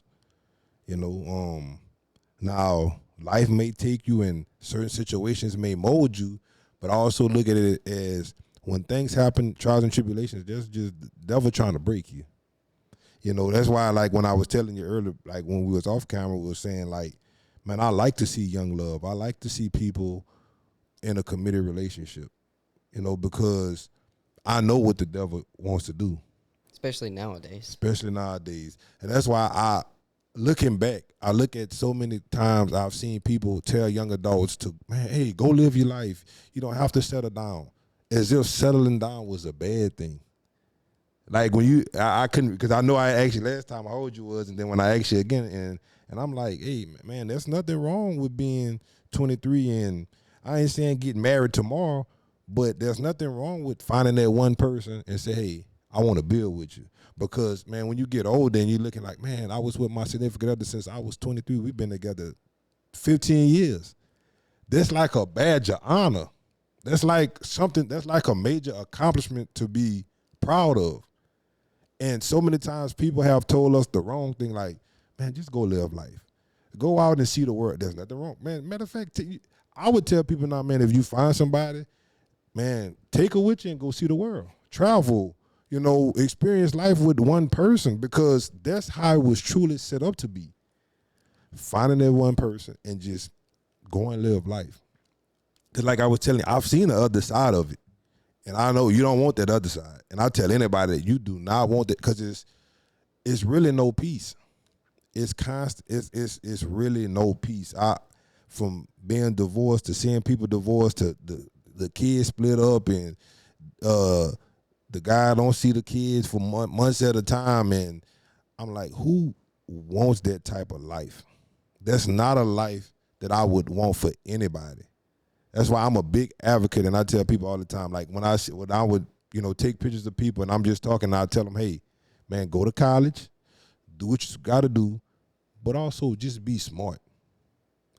Now life may take you, and certain situations may mold you, but I also look at it as, when things happen, trials and tribulations, there's just the devil trying to break you. That's why, like, when I was telling you earlier, like when we was off camera, we was saying, like, man, I like to see young love. I like to see people in a committed relationship, because I know what the devil wants to do. Especially nowadays. And that's why looking back, I look at so many times I've seen people tell young adults to, man, hey, go live your life. You don't have to settle down. As if settling down was a bad thing. Like when I couldn't, because I know I asked you last time how old you was, and then when I asked you again, and I'm like, hey, man, there's nothing wrong with being 23, and I ain't saying get married tomorrow, but there's nothing wrong with finding that one person and say, hey, I want to build with you. Because, man, when you get older and you're looking like, man, I was with my significant other since I was 23. We've been together 15 years. That's like a badge of honor. That's like something, that's like a major accomplishment to be proud of. And so many times people have told us the wrong thing, like, man, just go live life. Go out and see the world. There's nothing wrong. Man, matter of fact, I would tell people now, man, if you find somebody, man, take her with you and go see the world. Travel, experience life with one person, because that's how it was truly set up to be. Finding that one person and just go and live life. Because like I was telling you, I've seen the other side of it. And I know you don't want that other side. And I tell anybody that you do not want that, because it's really no peace. It's constant. It's really no peace. From being divorced to seeing people divorced to the kids split up, and the guy don't see the kids for months at a time. And I'm like, who wants that type of life? That's not a life that I would want for anybody. That's why I'm a big advocate, and I tell people all the time, like when I would, take pictures of people and I'm just talking, I tell them, hey, man, go to college, do what you got to do, but also just be smart.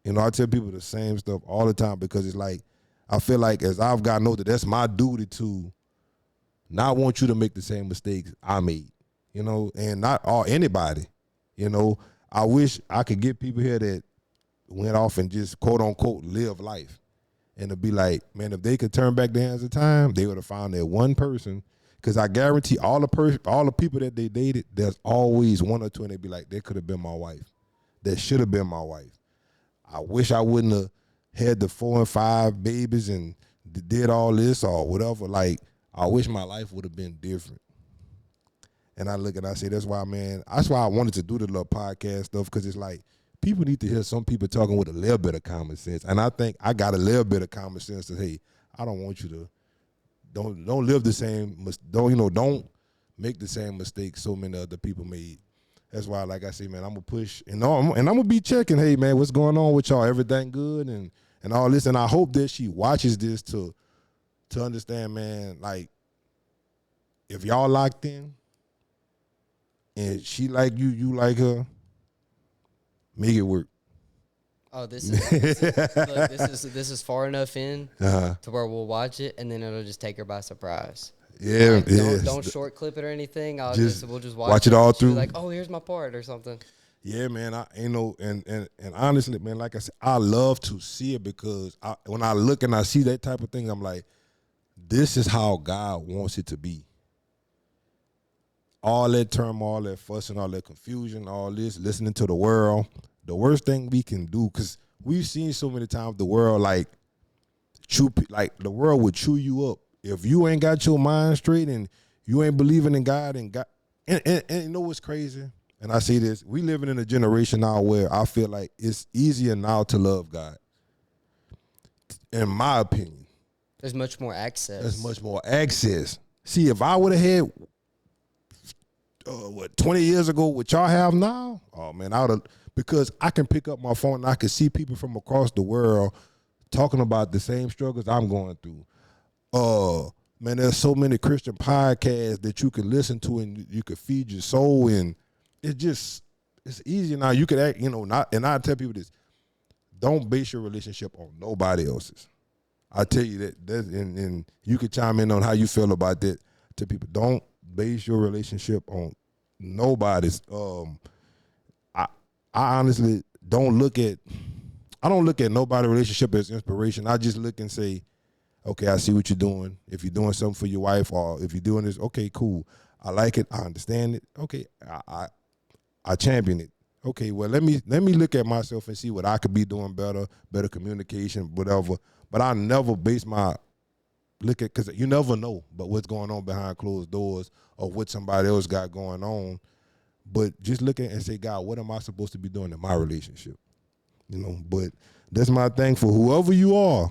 I tell people the same stuff all the time, because it's like, I feel like as I've gotten older, that's my duty to not want you to make the same mistakes I made, and not anybody. I wish I could get people here that went off and just quote unquote live life. And to be like, man, if they could turn back the hands of time, they would have found that one person. Because I guarantee all the people that they dated, there's always one or two, and they be like, that could have been my wife. That should have been my wife. I wish I wouldn't have had the 4 and 5 babies and did all this or whatever. Like, I wish my life would have been different. And I look and I say, that's why I wanted to do the little podcast stuff, because it's like, people need to hear some people talking with a little bit of common sense. And I think I got a little bit of common sense to, hey, I don't want you to, don't live the same, don't make the same mistakes so many other people made. That's why, like I say, man, I'm going to push, and I'm going to be checking, hey, man, what's going on with y'all? Everything good and all this. And I hope that she watches this to understand, man, like, if y'all locked in and she like you like her, make it work. Oh, this is far enough in to where we'll watch it, and then it'll just take her by surprise. Yeah, like, don't short clip it or anything. We'll just watch it all through. Like, oh, here's my part or something. Yeah, man. I and honestly, man, like I said, I love to see it, because when I look and I see that type of thing, I'm like, this is how God wants it to be. All that turmoil, that fussing, all that confusion, all this, listening to the world. The worst thing we can do, because we've seen so many times the world, like the world would chew you up if you ain't got your mind straight and you ain't believing in God and you know what's crazy? And I say this, we living in a generation now where I feel like it's easier now to love God. In my opinion. There's much more access. See, if I would have had 20 years ago what y'all have now, oh man, I would have, because I can pick up my phone and I can see people from across the world talking about the same struggles I'm going through. Man, there's so many Christian podcasts that you can listen to and you can feed your soul, and it's easier now. You could act, not, and I tell people this, don't base your relationship on nobody else's. I tell you that and you can chime in on how you feel about that to people. Don't base your relationship on nobody's. I honestly don't look at nobody's relationship as inspiration. I just look and say, okay, I see what you're doing. If you're doing something for your wife, or if you're doing this, okay, cool. I like it. I understand it. Okay, I champion it. Okay, well, let me look at myself and see what I could be doing better communication, whatever. But I never base my look at, because you never know but what's going on behind closed doors or what somebody else got going on. But just look at and say, God, what am I supposed to be doing in my relationship? But that's my thing for whoever you are.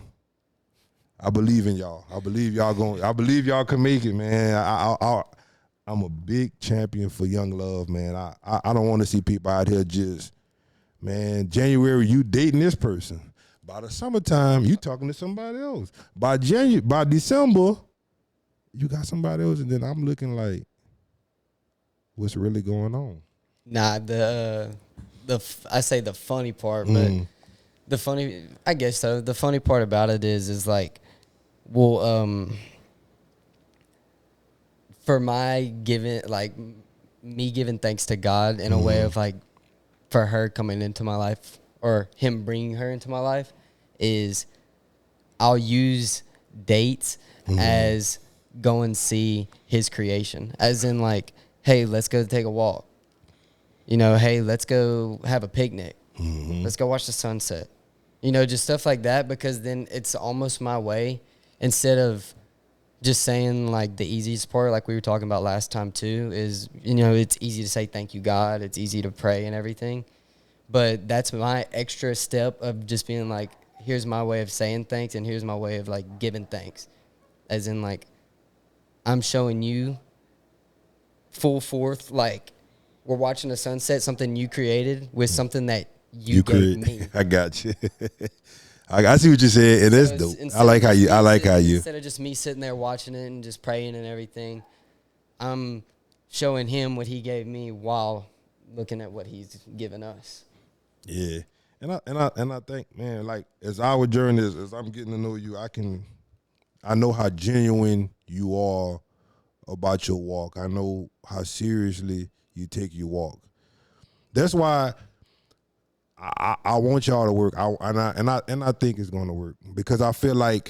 I believe in y'all. I believe y'all can make it, man. I'm a big champion for young love, man. I don't want to see people out here just, man, January, you dating this person. By the summertime, you talking to somebody else. By December, you got somebody else, and then I'm looking like, what's really going on? Nah, I say the funny part, but I guess so. The funny part about it is like, well, for my giving, like me giving thanks to God in a way of like, for her coming into my life or him bringing her into my life, is I'll use dates as go and see his creation, as in like, hey, let's go take a walk. You know, hey, let's go have a picnic. Let's go watch the sunset. You know, just stuff like that, because then it's almost my way, instead of just saying like the easiest part, like we were talking about last time too, is, you know, it's easy to say thank you, God. It's easy to pray and everything. But that's my extra step of just being like, here's my way of saying thanks, and here's my way of like giving thanks. As in like, I'm showing you full forth, like, we're watching a sunset, something you created with something that you gave me. I got you. I see what you said. It is dope. I like how you. Instead of just me sitting there watching it and just praying and everything, I'm showing him what he gave me while looking at what he's given us. Yeah, and I think, man, like as our journey is, as I'm getting to know you, I know how genuine you are about your walk. I know how seriously you take your walk. That's why I want y'all to work. I think it's going to work, because I feel like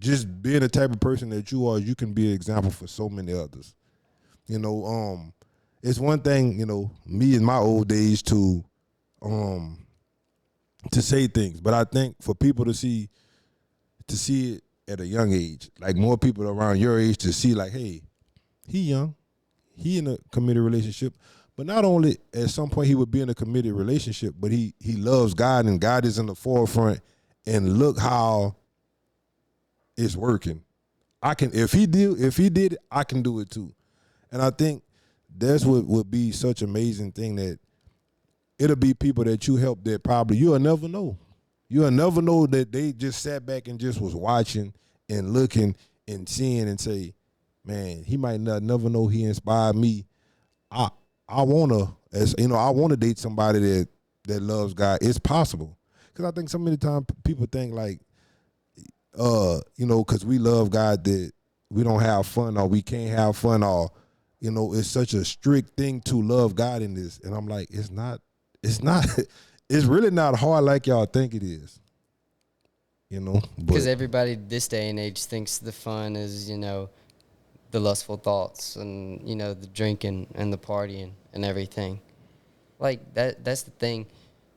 just being the type of person that you are, you can be an example for so many others. You know, it's one thing, you know, me in my old days to say things, but I think for people to see it at a young age, like more people around your age to see like, hey, he young, he in a committed relationship. But not only at some point he would be in a committed relationship, but he loves God, and God is in the forefront, and look how it's working. If he did it, I can do it too. And I think that's what would be such an amazing thing, that it'll be people that you help that probably you'll never know. You'll never know that they just sat back and just was watching and looking and seeing and say, man, he might not never know he inspired me. I wanna date somebody that loves God. It's possible, because I think so many times people think like, you know, because we love God that we don't have fun, or we can't have fun, or, you know, it's such a strict thing to love God in this. And I'm like, it's not, it's really not hard like y'all think it is. You know, because everybody this day and age thinks the fun is, you know, the lustful thoughts and, you know, the drinking and the partying and everything. Like that's the thing.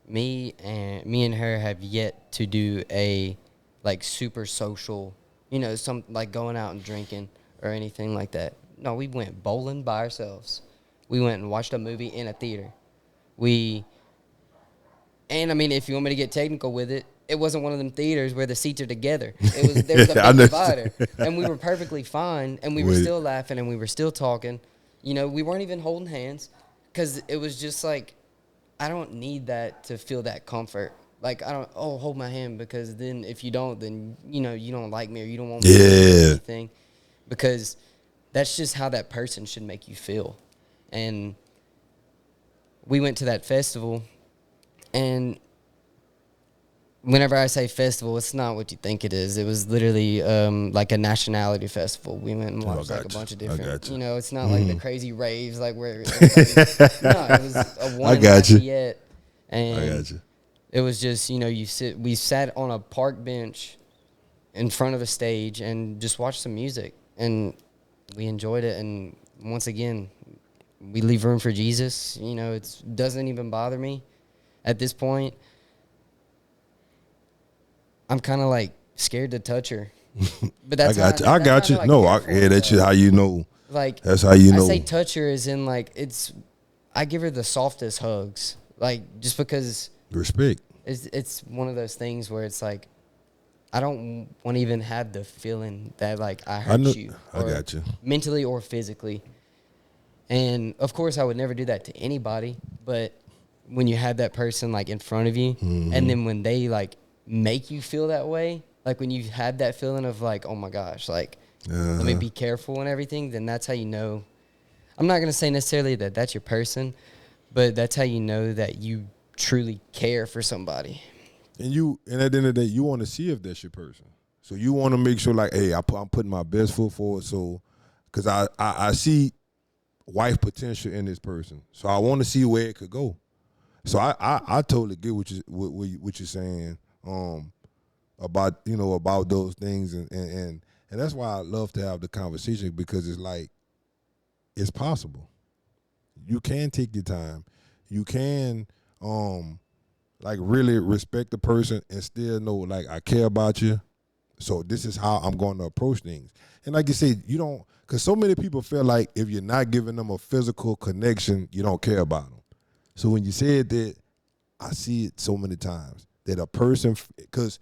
Me and her have yet to do a like super social, you know, some like going out and drinking or anything like that. No, we went bowling by ourselves. We went and watched a movie in a theater. And I mean, if you want me to get technical with it, it wasn't one of them theaters where the seats are together. There was a big divider, and we were perfectly fine, and we were still laughing, and we were still talking. You know, we weren't even holding hands, because it was just like, I don't need that to feel that comfort. Like, I don't, hold my hand, because then if you don't, then, you know, you don't like me, or you don't want me to do anything, because that's just how that person should make you feel. And we went to that festival, and whenever I say festival, it's not what you think it is. It was literally like a nationality festival. We went and watched like a bunch of different, you know, it's not like the crazy raves, like where, no, it was a one Lafayette. And I got you. It was just, you know, we sat on a park bench in front of a stage and just watched some music, and we enjoyed it. And once again, we leave room for Jesus. You know, it doesn't even bother me at this point. I'm kind of like scared to touch her, but that's I got you. No, that's how you know. Like, that's how you know. I say touch her as in like I give her the softest hugs, like just because respect. It's one of those things where it's like, I don't want to even have the feeling that like I hurt you. I got you. Mentally or physically. And of course I would never do that to anybody, but when you have that person like in front of you, and then when they like make you feel that way, like when you have that feeling of like, oh my gosh, like let me be careful and everything, then that's how you know. I'm not gonna say necessarily that that's your person, but that's how you know that you truly care for somebody. And at the end of the day, you want to see if that's your person. So you want to make sure, like, hey, I'm putting my best foot forward. So, because I see wife potential in this person, so I want to see where it could go. So I totally get what you're saying about about those things and that's why I love to have the conversation, because it's like it's possible. You can take your time. You can like really respect the person and still know, like, I care about you. So this is how I'm going to approach things. And like you said, you don't, because so many people feel like if you're not giving them a physical connection, you don't care about them. So when you said that, I see it so many times that a person, because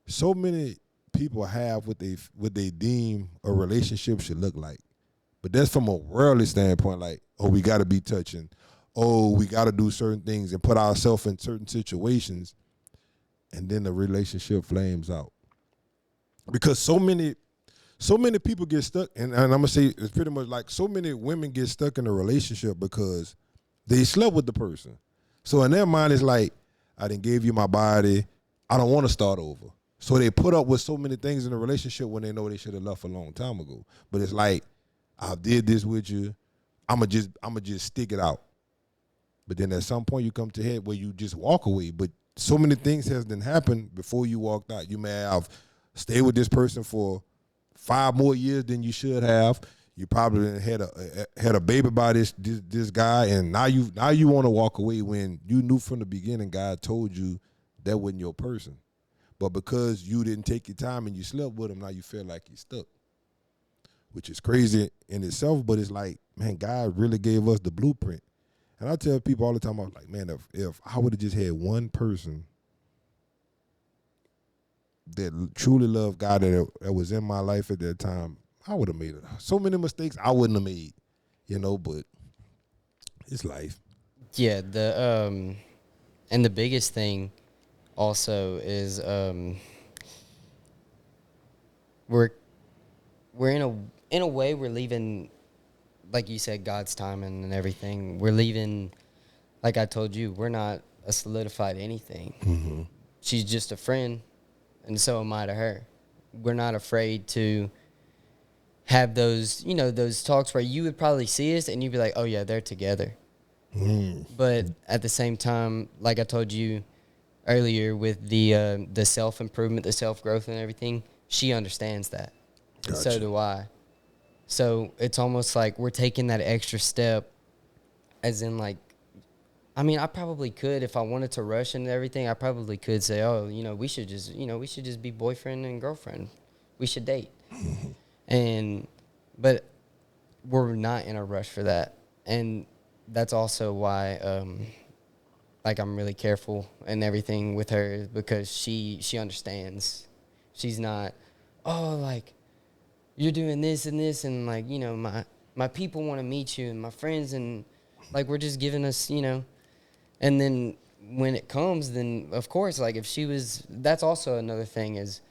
so many people have what they deem a relationship should look like. But that's from a worldly standpoint, like, oh, we got to be touching. Oh, we got to do certain things and put ourselves in certain situations. And then the relationship flames out. Because so many people get stuck, and I'm going to say it's pretty much like so many women get stuck in a relationship because they slept with the person. So in their mind, it's like, I done gave you my body. I don't want to start over. So they put up with so many things in a relationship when they know they should have left a long time ago. But it's like, I did this with you. I'ma just stick it out. But then at some point you come to a head where you just walk away. But so many things has done happened before you walked out. You may have stayed with this person for 5 more years than you should have. You probably had a baby by this guy, and now you want to walk away when you knew from the beginning God told you that wasn't your person. But because you didn't take your time and you slept with him, now you feel like you're stuck, which is crazy in itself. But it's like, man, God really gave us the blueprint. And I tell people all the time, I was like, man, if I would have just had one person that truly loved God that was in my life at that time, I would have made it. So many mistakes I wouldn't have made, but it's life. Yeah, and the biggest thing also is we're in a way we're leaving, like you said, God's timing and everything. We're leaving, like I told you, we're not a solidified anything. Mm-hmm. She's just a friend, and so am I to her. We're not afraid to have those talks where you would probably see us and you'd be like, oh yeah, they're together. Mm. But at the same time, like I told you earlier with the self-improvement, the self-growth and everything, she understands that. Gotcha. So do I. So it's almost like we're taking that extra step, as in, like, I mean, I probably could, if I wanted to rush and everything, I probably could say, oh, we should just be boyfriend and girlfriend. We should date. But we're not in a rush for that. And that's also why, like, I'm really careful and everything with her, because she understands. She's not, oh, like, you're doing this and this, and, like, my people want to meet you and my friends, and, like, we're just giving us, and then when it comes, then of course, like, if she was, that's also another thing is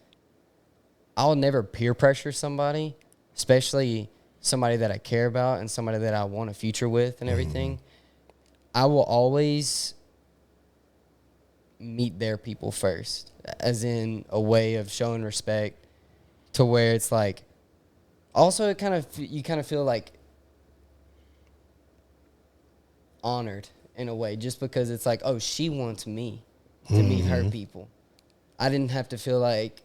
I'll never peer pressure somebody, especially somebody that I care about and somebody that I want a future with and everything. Mm-hmm. I will always meet their people first, as in a way of showing respect, to where it's like, also you kind of feel like honored in a way, just because it's like, oh, she wants me to meet her people. I didn't have to feel like,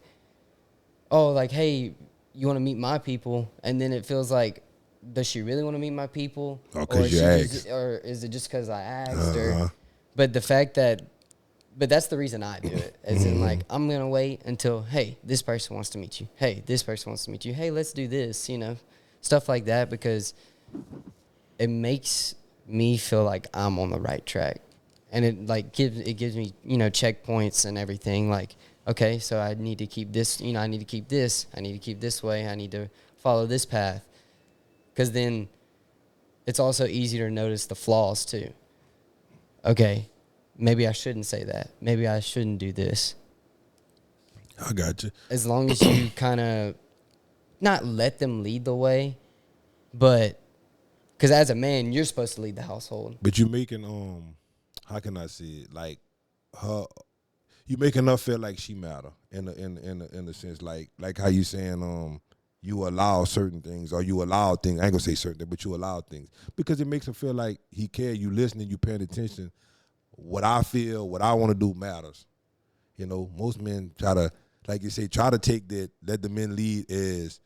oh, like, hey, you want to meet my people? And then it feels like, does she really want to meet my people? Or is it just because I asked? Or, but the fact that, but that's the reason I do it. As in, like, I'm going to wait until, hey, this person wants to meet you. Hey, this person wants to meet you. Hey, let's do this, stuff like that, because it makes me feel like I'm on the right track. And it, like, gives me, checkpoints and everything. Like, okay, so I need to keep this, I need to keep this. I need to keep this way. I need to follow this path. Because then it's also easier to notice the flaws, too. Okay, maybe I shouldn't say that. Maybe I shouldn't do this. I got you. As long as you kind of not let them lead the way, but because as a man, you're supposed to lead the household. But you making how can I say it? Like her, you making her feel like she matter in a sense, like how you saying you allow certain things, or you allow things. I ain't gonna say certain things, but you allow things because it makes him feel like he care. You listening, you paying attention. What I feel, what I want to do matters. You know, most men try to, like you say, try to take that, let the men lead as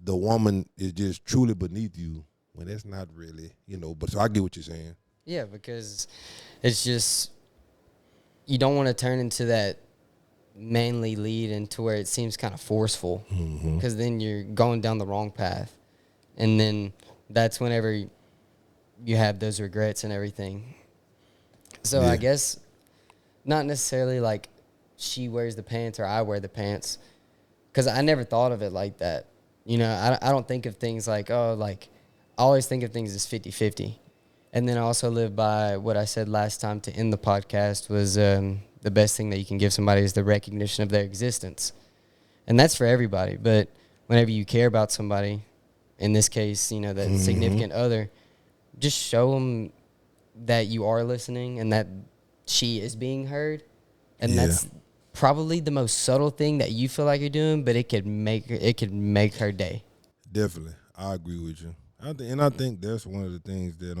the woman is just truly beneath you, when that's not really, you know. But so I get what you're saying. Yeah, because it's just, you don't want to turn into that manly lead into where it seems kind of forceful, because then you're going down the wrong path. And then that's whenever you have those regrets and everything. So Yeah. I guess not necessarily like she wears the pants or I wear the pants, because I never thought of it like that. You know, I don't think of things like, oh, like, I always think of things as 50-50. And then I also live by what I said last time to end the podcast was the best thing that you can give somebody is the recognition of their existence. And that's for everybody. But whenever you care about somebody, in this case, you know, that significant other, just show them that you are listening and that she is being heard. And Yeah. that's probably the most subtle thing that you feel like you're doing, but it could make her day. Definitely, I agree with you. I think that's one of the things that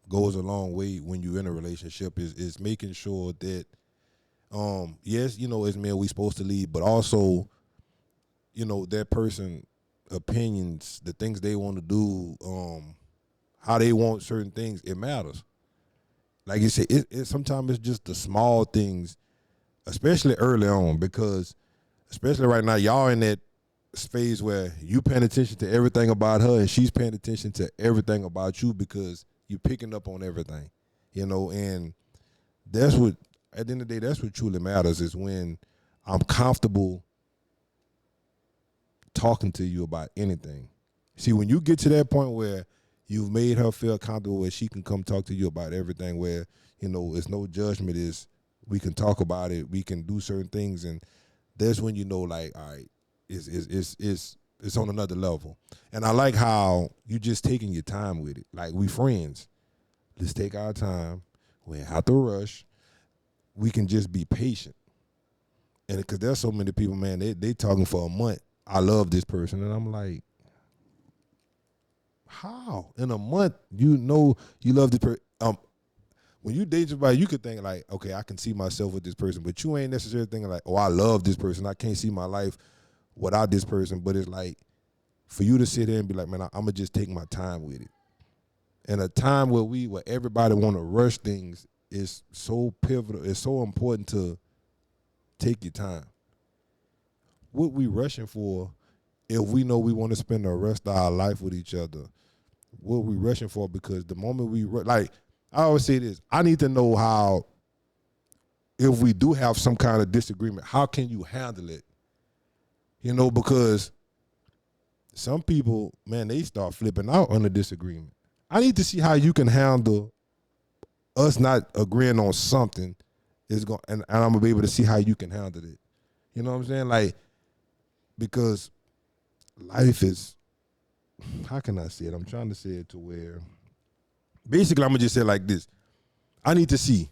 goes a long way when you're in a relationship is making sure that yes, you know, as men we supposed to lead, but also, you know, that person opinions, the things they want to do, how they want certain things, it matters. Like you said, it sometimes it's just the small things, especially early on, because especially right now, y'all in that phase where you paying attention to everything about her and she's paying attention to everything about you because you're picking up on everything, you know. And that's what, at the end of the day, that's what truly matters, is when I'm comfortable talking to you about anything. See, when you get to that point where you've made her feel comfortable, where she can come talk to you about everything, where, you know, it's no judgment, is we can talk about it, we can do certain things, and that's when you know, like, all right, it's on another level. And I like how you just taking your time with it. Like, we friends. Let's take our time. We ain't have to rush. We can just be patient. And because there's so many people, man, they talking for a month. I love this person. And I'm like, how? In a month, you know you love this person. When you date somebody, you could think like, okay, I can see myself with this person. But you ain't necessarily thinking like, oh, I love this person. I can't see my life without this person. But it's like, for you to sit there and be like, man, I'm going to just take my time with it. And a time where everybody want to rush things is so pivotal. It's so important to take your time. What we rushing for, if we know we want to spend the rest of our life with each other, what we rushing for? Because the moment like, I always say this, I need to know how, if we do have some kind of disagreement, how can you handle it? You know, because some people, man, they start flipping out on the disagreement. I need to see how you can handle us not agreeing on something and I'm gonna be able to see how you can handle it. You know what I'm saying? Like, because life is, how can I say it? I'm trying to say it to where, basically I'm gonna just say it like this. I need to see,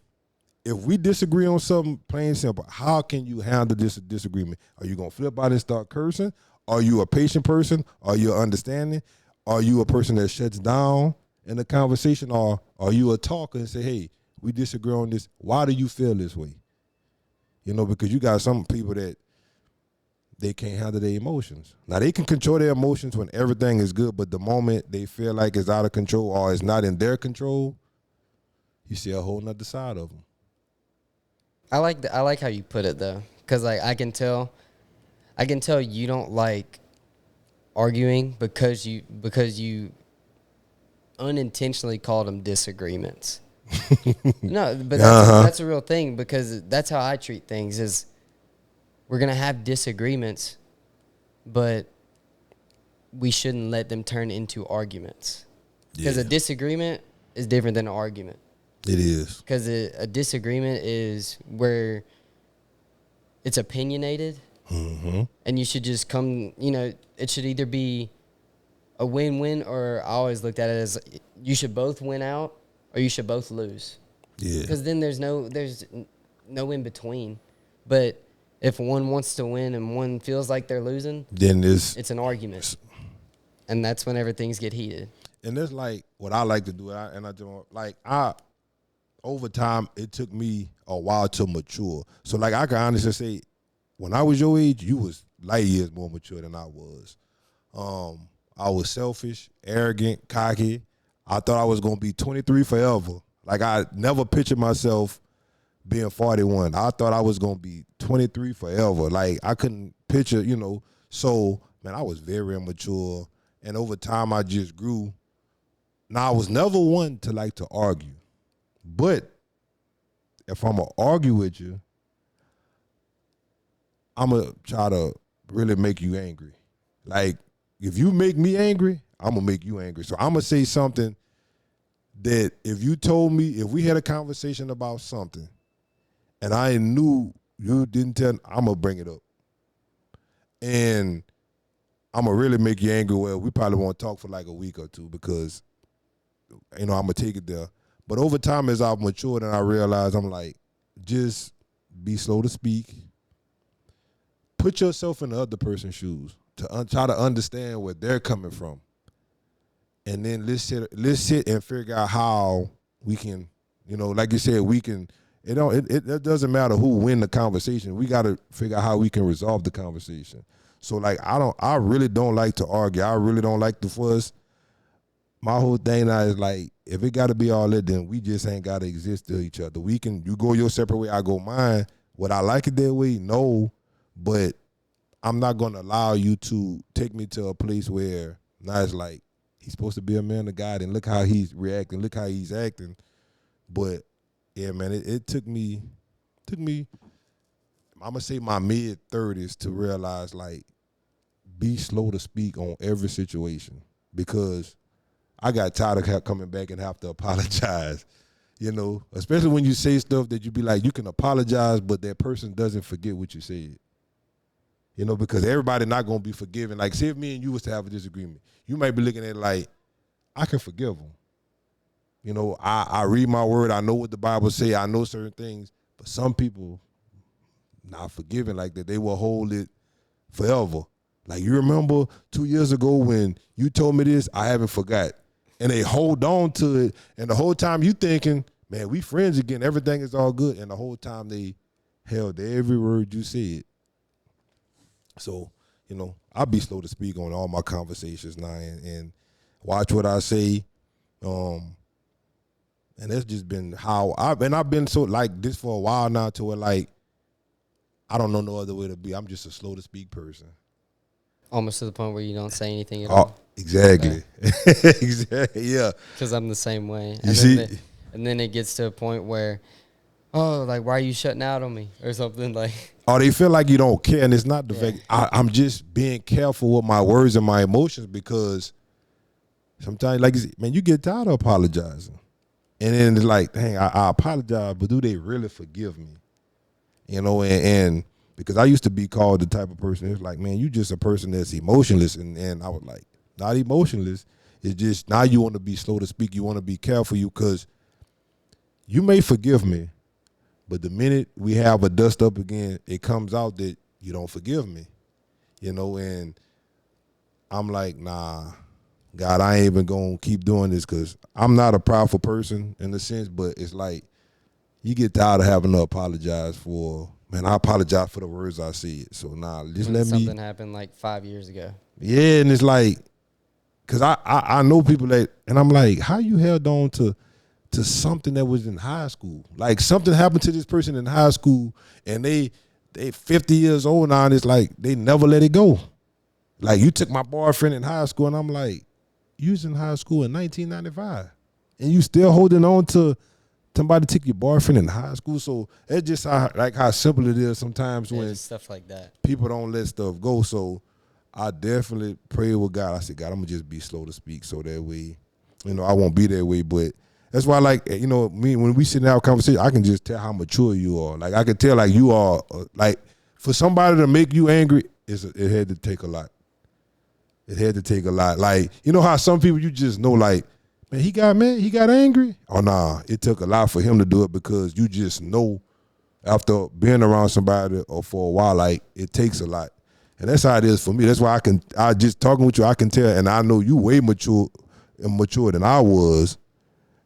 if we disagree on something, plain and simple, how can you handle this disagreement? Are you gonna flip out and start cursing? Are you a patient person? Are you understanding? Are you a person that shuts down in the conversation? Or are you a talker and say, hey, we disagree on this. Why do you feel this way? You know, because you got some people that they can't handle their emotions. Now, they can control their emotions when everything is good, but the moment they feel like it's out of control or it's not in their control, you see a whole nother side of them. I like how you put it though, because like I can tell you don't like arguing because you unintentionally called them disagreements. No, but that's a real thing, because that's how I treat things. Is we're gonna have disagreements, but we shouldn't let them turn into arguments, because a disagreement is different than an argument. It is. Because a disagreement is where it's opinionated, and you should just come. It should either be a win-win, or I always looked at it as you should both win out, or you should both lose. Yeah. Because then there's no in between. But if one wants to win and one feels like they're losing, then it's an argument, and that's whenever things get heated. And that's like what I like to do. Over time, it took me a while to mature. So like I can honestly say, when I was your age, you was light years more mature than I was. I was selfish, arrogant, cocky. I thought I was gonna be 23 forever. Like I never pictured myself being 41. I thought I was gonna be 23 forever. Like I couldn't picture, So man, I was very immature, and over time I just grew. Now I was never one to like to argue, but if I'm gonna argue with you, I'm gonna try to really make you angry. Like if you make me angry, I'm gonna make you angry. So I'm gonna say something that if you told me, if we had a conversation about something and I knew you didn't tell, I'm gonna bring it up. And I'm gonna really make you angry. Well, we probably won't talk for like a week or two because, I'm gonna take it there. But over time, as I've matured and I realize, I'm like, just be slow to speak. Put yourself in the other person's shoes to try to understand where they're coming from. And then let's sit and figure out how we can, like you said, we can. It doesn't matter who win the conversation. We got to figure out how we can resolve the conversation. So like I really don't like to argue. I really don't like to fuss. My whole thing now is like, if it got to be all that, then we just ain't got to exist to each other. You go your separate way, I go mine. Would I like it that way? No, but I'm not going to allow you to take me to a place where now it's like, he's supposed to be a man of God, and look how he's reacting, look how he's acting. But yeah, man, it took me, I'm gonna say my mid-30s to realize, like, be slow to speak on every situation, because I got tired of coming back and have to apologize. Especially when you say stuff that you be like, you can apologize, but that person doesn't forget what you said. Because everybody not gonna be forgiving. Like, say if me and you was to have a disagreement, you might be looking at it like, I can forgive them. I read my word. I know what the Bible say. I know certain things, but some people not forgiving like that. They will hold it forever. Like, you remember 2 years ago when you told me this, I haven't forgot. And they hold on to it. And the whole time you thinking, man, we friends again. Everything is all good. And the whole time they held every word you said. So, I'll be slow to speak on all my conversations now and watch what I say. And that's just been how I've been so like this for a while now, to where like I don't know no other way to be. I'm just a slow to speak person. Almost to the point where you don't say anything at all. Exactly. Okay. Exactly. Yeah. Because I'm the same way. And then it gets to a point where, like, why are you shutting out on me or something like? Or they feel like you don't care, and it's not the fact. I'm just being careful with my words and my emotions, because sometimes, like, man, you get tired of apologizing, and then it's like, dang, I apologize, but do they really forgive me? And because I used to be called the type of person that's like, man, you just a person that's emotionless, and I was like, not emotionless. It's just now you want to be slow to speak. You want to be careful, because you may forgive me, but the minute we have a dust up again, it comes out that you don't forgive me, and I'm like, nah, God, I ain't even going to keep doing this, because I'm not a prideful person in a sense, but it's like you get tired of having to apologize for, man, I apologize for the words I said. So, nah, just let me. Something happened like 5 years ago. Yeah, and it's like, because I know people that, and I'm like, how you held on to something that was in high school? Like, something happened to this person in high school, and they 50 years old now, and it's like they never let it go. Like, you took my boyfriend in high school, and I'm like, you was in high school in 1995, and you still holding on to somebody took your boyfriend in high school. So it's just how simple it is sometimes when stuff like that. People don't let stuff go. So I definitely pray with God. I said, God, I'm gonna just be slow to speak, so that way, I won't be that way. But that's why, like, me, when we sit in our conversation, I can just tell how mature you are. Like, I can tell, like, you are, like, for somebody to make you angry, it had to take a lot. It had to take a lot. Like, you know how some people you just know, like, man, he got mad, he got angry? Oh, nah, it took a lot for him to do it because you just know after being around somebody or for a while, like, it takes a lot. And that's how it is for me. That's why I just talking with you, I can tell, and I know you way mature than I was.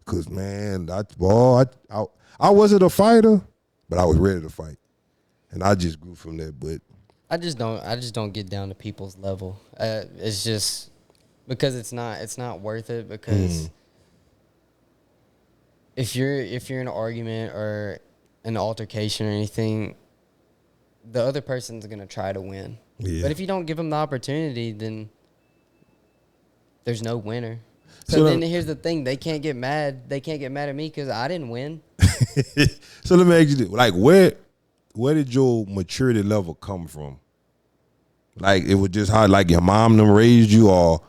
Cause man, I wasn't a fighter, but I was ready to fight. And I just grew from that. But I just don't get down to people's level. It's just because it's not worth it, because if you're in an argument or an altercation or anything, the other person's going to try to win. yeah. But if you don't give them the opportunity, then there's no winner. So then here's the thing: they can't get mad. They can't get mad at me because I didn't win. So let me ask you this: like, where did your maturity level come from? Like, it was just how, like, your mom them raised you, or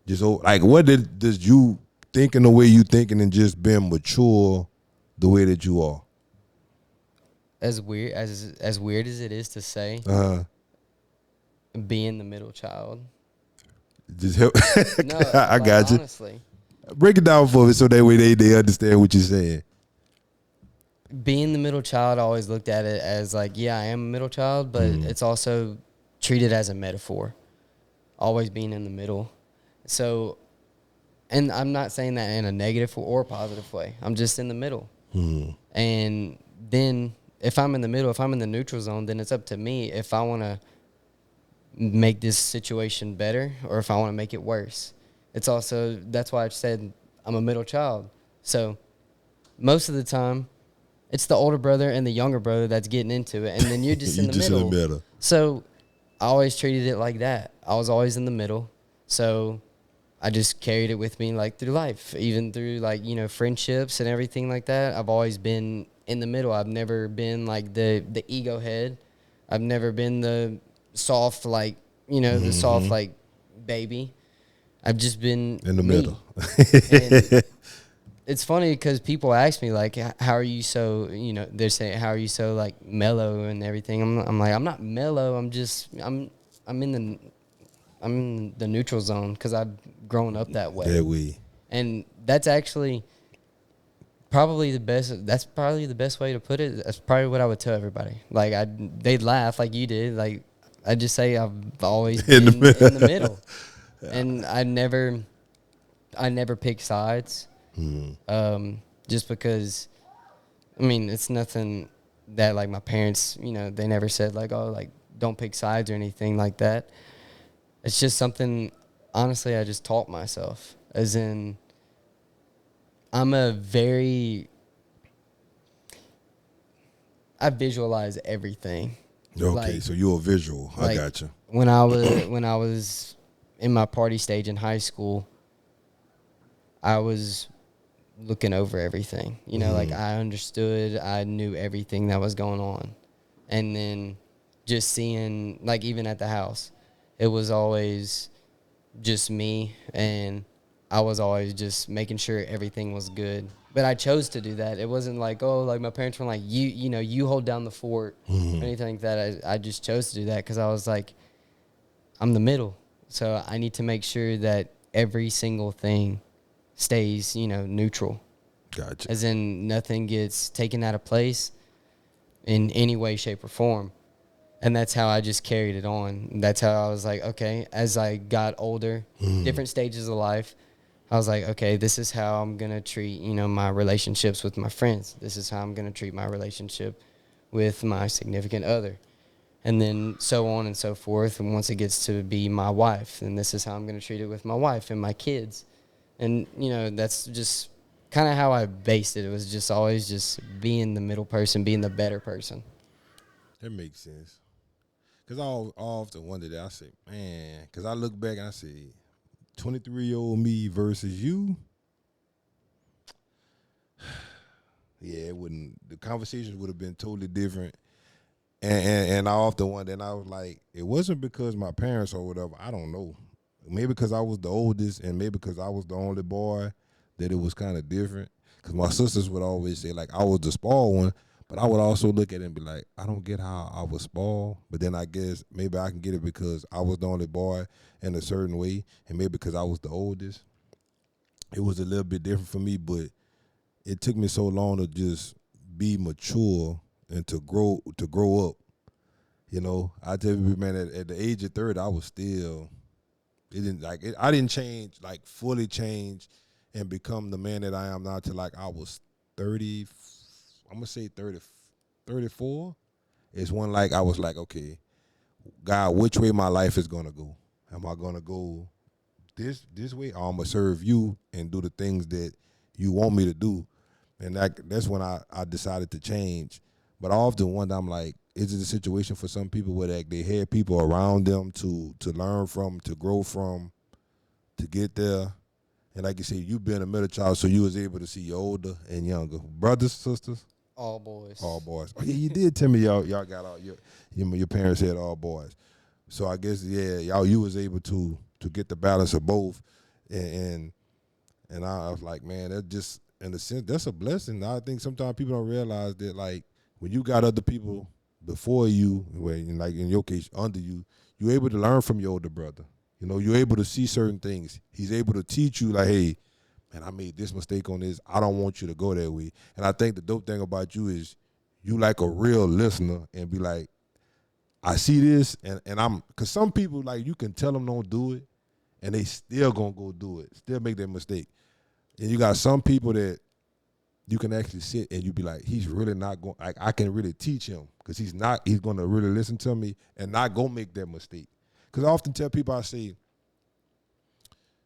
just like, what does you thinking the way you thinking and just being mature the way that you are? As weird as it is to say, being the middle child. Just help. No, I got you. Honestly, break it down for me so that way they understand what you're saying. Being the middle child, I always looked at it as like, yeah, I am a middle child, but it's also treated as a metaphor. Always being in the middle. So, and I'm not saying that in a negative or positive way. I'm just in the middle. And then if I'm in the middle, if I'm in the neutral zone, then it's up to me if I want to make this situation better or if I want to make it worse. It's also, that's why I said I'm a middle child. So most of the time, it's the older brother and the younger brother that's getting into it, and then you're just in the middle. So I always treated it like that. I was always in the middle. So I just carried it with me, like, through life, even through, like, you know, friendships and everything like that. I've always been in the middle. I've never been, like, the ego head. I've never been the soft, like, you know, the soft, like, baby. I've just been in the me. middle. And it's funny because people ask me, like, how are you so, you know, they're saying, how are you so, like, mellow and everything? I'm like, I'm not mellow. I'm in the neutral zone because I've grown up that way. Yeah, And that's actually probably the best. That's probably the best way to put it. That's probably what I would tell everybody. Like, they'd laugh like you did. Like, I just say I've always been in the middle, and I never pick sides. Just because, I mean, it's nothing that, like, my parents, you know, they never said, like, oh, like, don't pick sides or anything like that. It's just something, honestly, I just taught myself. As in, I visualize everything. Okay, like, so you're a visual. I like, got you. When I was in my party stage in high school, I was looking over everything. You know, like, I understood, I knew everything that was going on. And then just seeing, like, even at the house, it was always just me, and I was always just making sure everything was good. But I chose to do that. It wasn't like, oh, like, my parents were like, you know, you hold down the fort or anything like that. I just chose to do that because I was like, I'm the middle. So I need to make sure that every single thing stays, you know, neutral. Gotcha. As in, nothing gets taken out of place in any way, shape, or form. And that's how I just carried it on. That's how I was like, okay, as I got older, different stages of life, I was like, okay, this is how I'm going to treat, you know, my relationships with my friends. This is how I'm going to treat my relationship with my significant other. And then so on and so forth. And once it gets to be my wife, then this is how I'm going to treat it with my wife and my kids. And, you know, that's just kind of how I based it. It was just always just being the middle person, being the better person. That makes sense. Because I often wonder that. I say, man, because I look back and I say, 23-year-old me versus you. Yeah, it wouldn't. The conversations would have been totally different. And I often wonder, and I was like, it wasn't because my parents or whatever. I don't know. Maybe because I was the oldest, and maybe because I was the only boy, that it was kind of different. Because my sisters would always say, like, I was the spoiled one, But I would also look at it and be like, I don't get how I was spoiled, but then I guess maybe I can get it because I was the only boy in a certain way, and maybe because I was the oldest, it was a little bit different for me. But it took me so long to just be mature and to grow up. You know, I tell you, man, at the age of 30, I was still. It didn't like it, I didn't change, like fully change and become the man that I am now till like I was 30. I'm gonna say 30, 34 is when like I was like, okay, God, which way my life is gonna go? Am I gonna go this way, or I'm gonna serve you and do the things that you want me to do? And that's when I decided to change. But I often wonder, I'm like, is it a situation for some people where they had people around them to learn from, to grow from, to get there? And like you said, you being a middle child, so you was able to see your older and younger brothers, sisters. All boys. All boys. Oh yeah, you did tell me y'all got all your parents had all boys. So I guess you was able to get the balance of both, and I was like, man, that just in a sense that's a blessing. I think sometimes people don't realize that, like, when you got other people before you, like in your case under you, you're able to learn from your older brother. You know, you're able to see certain things. He's able to teach you, like, hey, man, I made this mistake on this. I don't want you to go that way. And I think the dope thing about you is you like a real listener and be like, I see this, and because some people, like, you can tell them don't do it, and they still gonna go do it, still make that mistake. And you got some people that you can actually sit and you be like, he's really not going, like, I can really teach him because he's going to really listen to me and not go make that mistake. Because I often tell people, I say,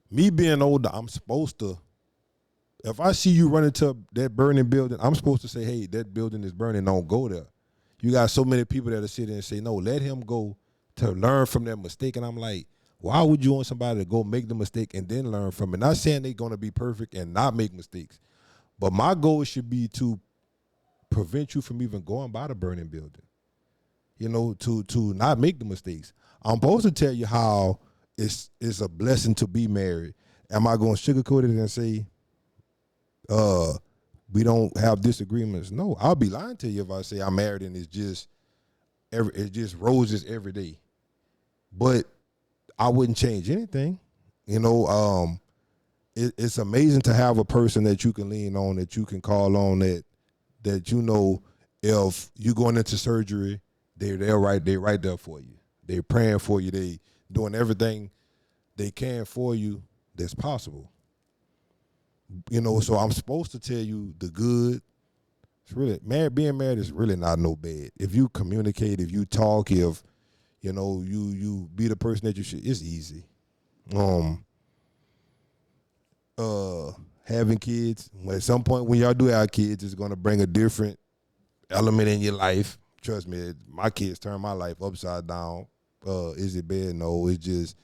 me being older, I'm supposed to, if I see you run into that burning building, I'm supposed to say, hey, that building is burning, don't go there. You got so many people that are sitting and say, no, let him go to learn from that mistake. And I'm like, why would you want somebody to go make the mistake and then learn from it? Not saying they're going to be perfect and not make mistakes. But my goal should be to prevent you from even going by the burning building. You know, to not make the mistakes. I'm supposed to tell you how it's a blessing to be married. Am I going to sugarcoat it and say, we don't have disagreements? No, I'll be lying to you if I say I'm married and it's just roses every day. But I wouldn't change anything. You know, it's amazing to have a person that you can lean on, that you can call on, that you know, if you're going into surgery, they're right there for you. They're praying for you. They doing everything they can for you that's possible. You know, so I'm supposed to tell you the good. It's really being married is really not no bad. If you communicate, if you talk, if you know you be the person that you should, it's easy. Having kids, at some point when y'all do have kids, it's gonna bring a different element in your life. Trust me, my kids turned my life upside down. Is it bad? No, it's just,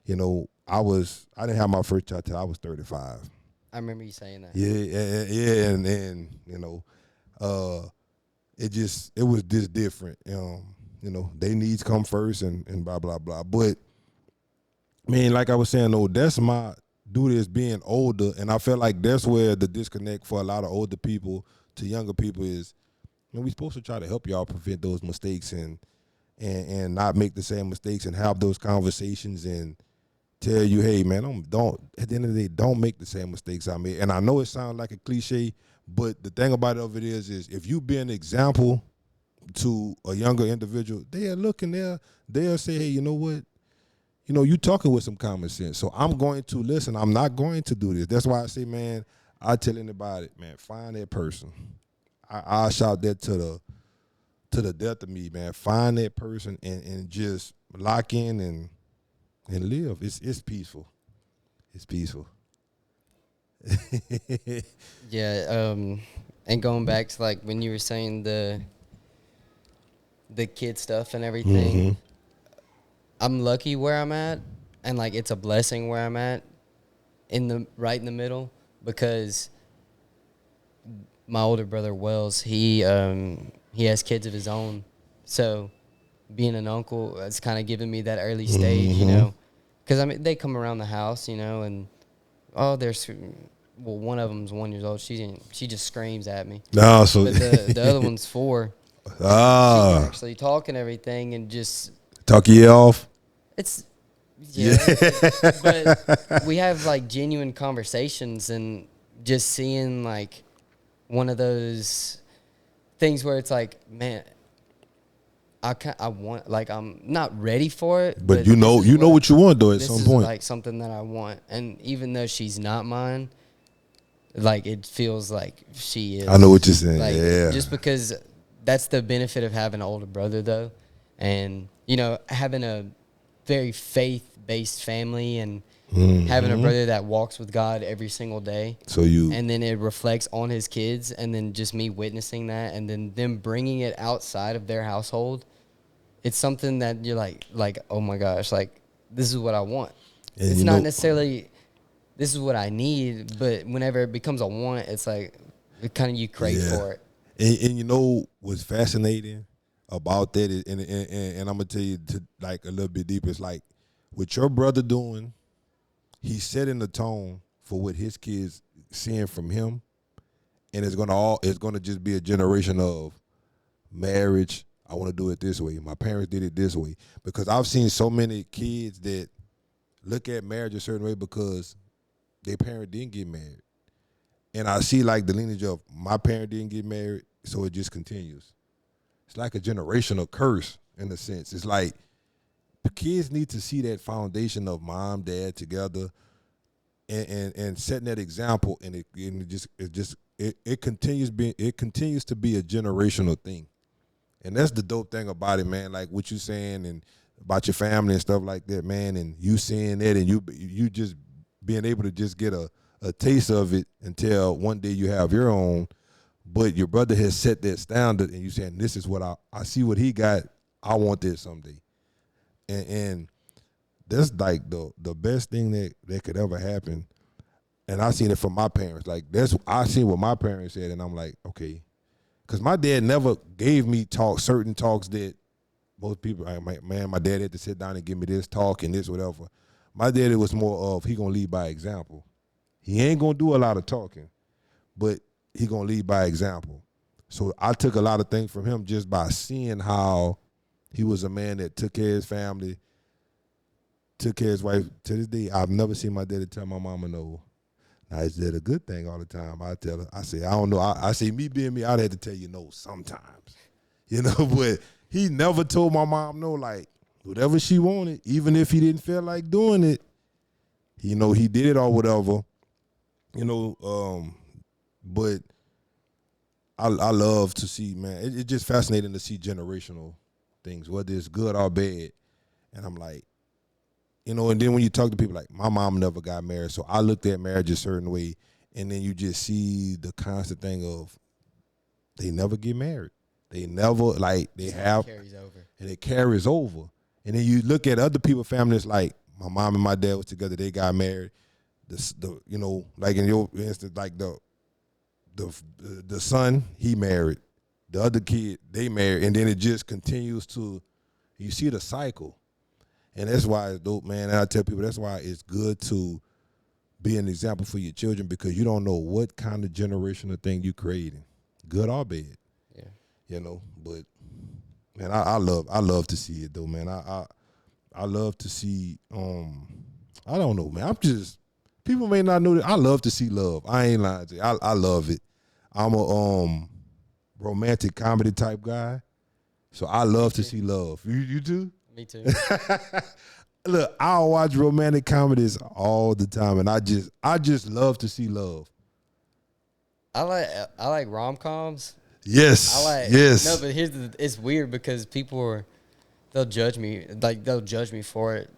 you know, I didn't have my first child till I was 35. I remember you saying that. Yeah, and you know, it was just different. You know, their needs come first and blah blah blah. But man, like I was saying, though, that's my duty as being older, and I feel like that's where the disconnect for a lot of older people to younger people is. You know, we're supposed to try to help y'all prevent those mistakes and not make the same mistakes and have those conversations and tell you, hey man, don't at the end of the day, don't make the same mistakes I made. And I know it sounds like a cliche, but the thing about it is if you be an example to a younger individual, they'll look and they'll say, hey, you know what? You know, you talking with some common sense. So I'm going to listen. I'm not going to do this. That's why I say, man, I tell anybody, man, find that person. I shout that to the death of me, man. Find that person and just lock in and live. It's peaceful. It's peaceful. Yeah, and going back to like when you were saying the kid stuff and everything, Mm-hmm. I'm lucky where I'm at, and like it's a blessing where I'm at, right in the middle, because my older brother Wells, he has kids of his own, so being an uncle, it's kind of given me that early stage, you know, because I mean they come around the house, you know, and well, one of them's 1 year old. She just screams at me. No, so But the other one's 4. She can actually talk and everything, and just talk your ear off. it's yeah. But we have like genuine conversations, and just seeing like one of those things where it's like, man, I want, like, I'm not ready for it, But you know what you want though at some this point. is like something that I want, and even though she's not mine, like it feels like she is. I know what you're saying. Like, Yeah. just because that's the benefit of having an older brother, though, and having a very faith-based family, and having a brother that walks with God every single day. So you And then it reflects on his kids, and then just me witnessing that, and then them bringing it outside of their household. It's something that you're like, oh my gosh, like, this is what I want. And It's not necessarily this is what I need, but whenever it becomes a want, it's like it kind of you crave for it. And you know what's fascinating about that is, and I'm gonna tell you to like a little bit deeper. It's like what your brother doing, he's setting the tone for what his kids seeing from him, and it's gonna just be a generation of marriage. I want to do it this way. My parents did it this way, because I've seen so many kids that look at marriage a certain way because their parent didn't get married, and I see like the lineage of my parent didn't get married, so it just continues. It's like a generational curse in a sense. It's like the kids need to see that foundation of mom, dad together, and setting that example, and it continues to be a generational thing, and that's the dope thing about it, man. Like what you saying and about your family and stuff like that, man, and you seeing it, and you just being able to just get a taste of it until one day you have your own. But your brother has set that standard, and you saying, this is what I see what he got. I want this someday. And that's like the best thing that could ever happen. And I seen it from my parents. Like I seen what my parents said, and I'm like, okay. Because my dad never gave me certain talks that most people, my dad had to sit down and give me this talk and this, whatever. My dad, it was more of he gonna lead by example. He ain't gonna do a lot of talking, but he gonna lead by example. So I took a lot of things from him just by seeing how he was a man that took care of his family, took care of his wife. To this day, I've never seen my daddy tell my mama no. Now, is that a good thing all the time? I tell her, I say, I don't know. I say, me being me, I'd have to tell you no sometimes. But he never told my mom no, like, whatever she wanted, even if he didn't feel like doing it, he did it or whatever. But I love to see, man, it's just fascinating to see generational things, whether it's good or bad. And I'm like, and then when you talk to people, like, my mom never got married, so I looked at marriage a certain way, and then you just see the constant thing of they never get married. They never, like, they have, carries over. And it carries over. And then you look at other people's families, like my mom and my dad was together, they got married. Like in your instance, like the son, he married. The other kid, they married, and then it just continues to, you see the cycle. And that's why it's dope, man. And I tell people that's why it's good to be an example for your children, because you don't know what kind of generational thing you creating, good or bad. Yeah. But man, I love to see it though, man. I love to see I don't know, man. People may not know that I love to see love. I ain't lying to you. I love it. I'm a romantic comedy type guy. So I love to see love. You too? Me too. Look, I'll watch romantic comedies all the time, and I just love to see love. I like rom-coms. Yes. Yes. No, but it's weird because they'll judge me for it